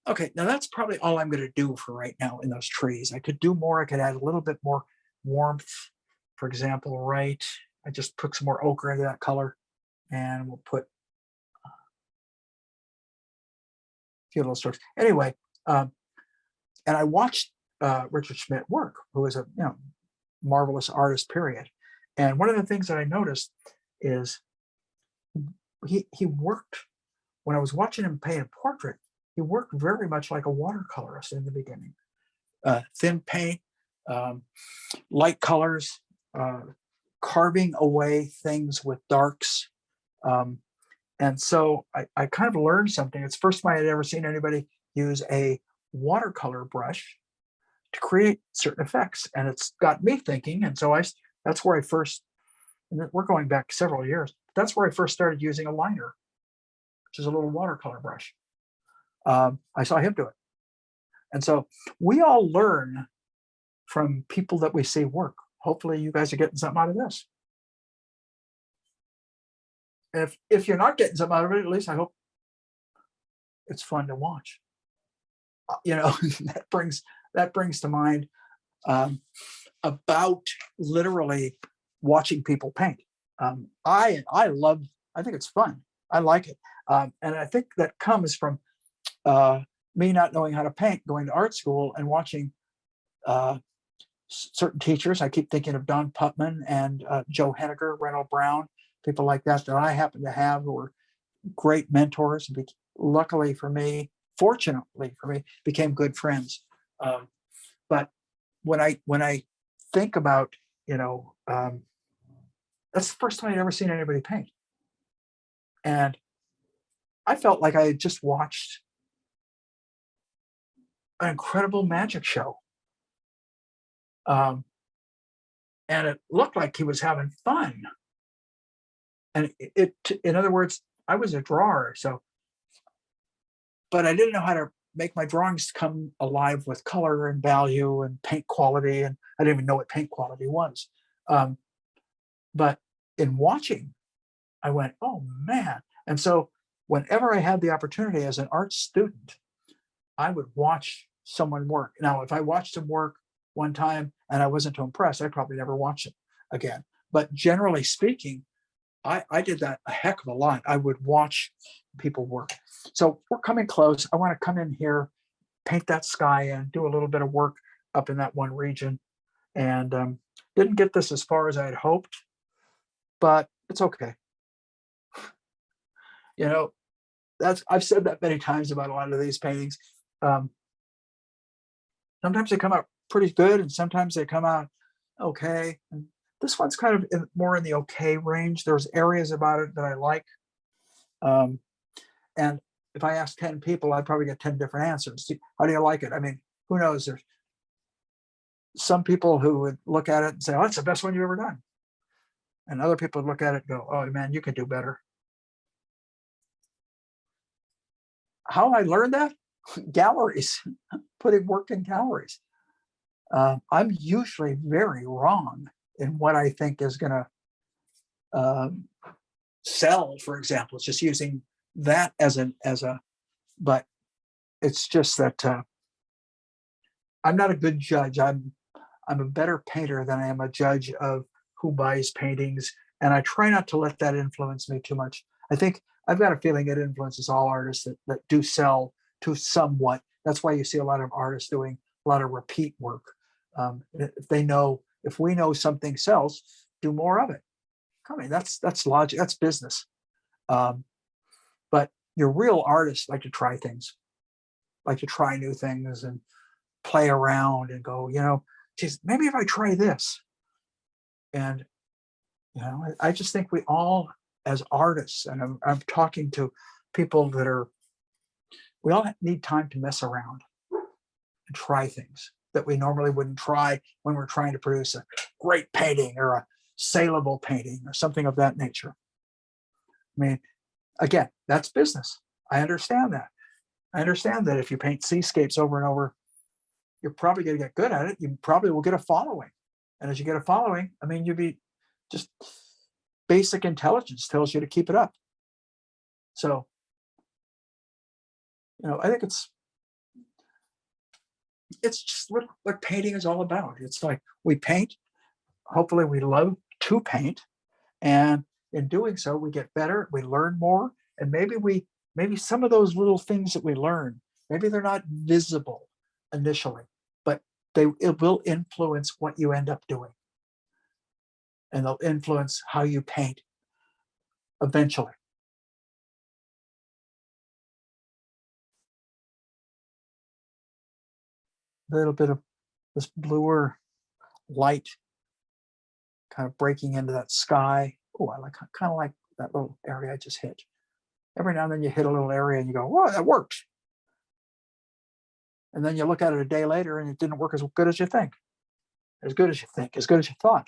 Okay, now that's probably all I'm going to do for right now in those trees. I could do more. I could add a little bit more warmth, for example, right? I just put some more ochre into that color and we'll put a few little strokes. Anyway, and I watched Richard Schmidt work, who is a marvelous artist, period. And one of the things that I noticed is he worked, when I was watching him paint a portrait, he worked very much like a watercolorist in the beginning. Thin paint, light colors, carving away things with darks. And so I kind of learned something. It's the first time I had ever seen anybody use a watercolor brush to create certain effects. And it's got me thinking. And so that's where I first, and we're going back several years, that's where I first started using a liner, which is a little watercolor brush. I saw him do it. And so we all learn from people that we see work. Hopefully you guys are getting something out of this. If you're not getting something out of it, at least I hope it's fun to watch. That brings to mind about literally watching people paint. I think it's fun. I like it. And I think that comes from me not knowing how to paint, going to art school and watching certain teachers. I keep thinking of Don Putman and Joe Henniger, Reynold Brown, people like that I happen to have who were great mentors. And luckily for me, fortunately for me, became good friends. But when I think about, that's the first time I'd ever seen anybody paint. And I felt like I had just watched an incredible magic show. And it looked like he was having fun. And in other words, I was a drawer, but I didn't know how to make my drawings come alive with color and value and paint quality. And I didn't even know what paint quality was. But in watching, I went, oh man. And so whenever I had the opportunity as an art student, I would watch someone work. Now, if I watched them work one time and I wasn't too impressed, I'd probably never watch it again. But generally speaking, I did that a heck of a lot. I would watch people work. So we're coming close. I want to come in here, paint that sky and do a little bit of work up in that one region. And didn't get this as far as I had hoped, but it's okay. I've said that many times about a lot of these paintings. Sometimes they come out pretty good and sometimes they come out okay. And this one's kind of more in the okay range. There's areas about it that I like. And if I ask 10 people, I'd probably get 10 different answers. How do you like it? I mean, who knows? There's some people who would look at it and say, oh, that's the best one you've ever done. And other people would look at it and go, oh man, you could do better. How I learned that? Galleries, putting work in galleries. I'm usually very wrong in what I think is going to sell, for example. It's just using that but it's just that I'm not a good judge. I'm a better painter than I am a judge of who buys paintings, and I try not to let that influence me too much. I think I've got a feeling it influences all artists that do sell to somewhat. That's why you see a lot of artists doing a lot of repeat work. If we know something sells, do more of it. I mean, that's logic. That's business. But your real artists like to try things, like to try new things and play around and go, geez, maybe if I try this. And, I just think we all, as artists, and I'm talking to people we all need time to mess around and try things that we normally wouldn't try when we're trying to produce a great painting or a saleable painting or something of that nature. I mean, again, that's business. I understand that. I understand that if you paint seascapes over and over, you're probably going to get good at it. You probably will get a following. And as you get a following, I mean, you'd be just basic intelligence tells you to keep it up. So, I think it's just what painting is all about. It's like we paint, hopefully we love to paint, and in doing so we get better, we learn more, and maybe some of those little things that we learn, maybe they're not visible initially, but it will influence what you end up doing, and they'll influence how you paint eventually. A little bit of this bluer light kind of breaking into that sky. Oh, I kind of like that little area I just hit. Every now and then you hit a little area and you go, whoa, that works. And then you look at it a day later and it didn't work as good as you think. As good as you think, as good as you thought.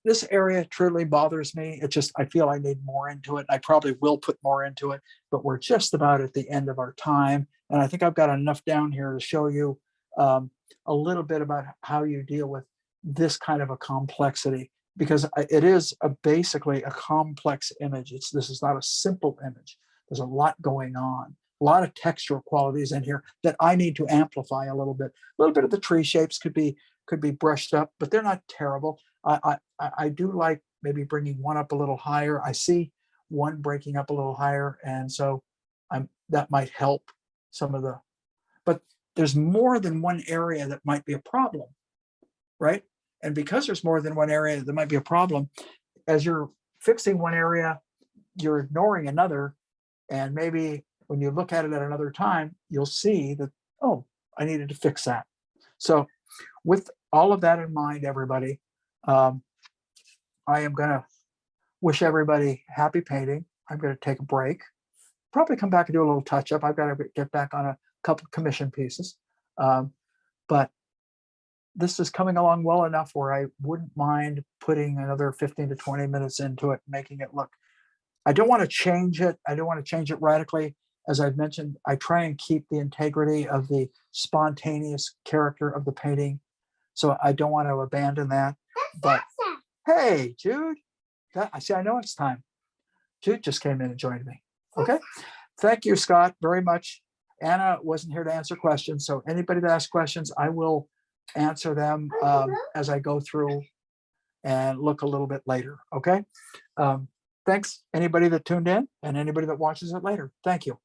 This area truly bothers me. I feel I need more into it. I probably will put more into it, but we're just about at the end of our time. And I think I've got enough down here to show you a little bit about how you deal with this kind of a complexity, because it is basically a complex image. This is not a simple image. There's a lot going on. a lot of textural qualities in here that I need to amplify a little bit. A little bit of the tree shapes could be brushed up, but they're not terrible. I do like maybe bringing one up a little higher. I see one breaking up a little higher, and so that might help some of the, but there's more than one area that might be a problem, right? And because there's more than one area that might be a problem, as you're fixing one area, you're ignoring another. And maybe when you look at it at another time, you'll see that, oh, I needed to fix that. So with all of that in mind, everybody, I am going to wish everybody happy painting. I'm going to take a break, probably come back and do a little touch up. I've got to get back on a couple of commission pieces. But this is coming along well enough where I wouldn't mind putting another 15 to 20 minutes into it, making it look. I don't want to change it. I don't want to change it radically. As I've mentioned, I try and keep the integrity of the spontaneous character of the painting. So I don't want to abandon that. But hey, Jude, I see, I know it's time. Jude just came in and joined me. Okay. Thank you, Scott, very much. Anna wasn't here to answer questions. So anybody that asks questions, I will answer them as I go through and look a little bit later. Okay. Thanks, anybody that tuned in and anybody that watches it later. Thank you.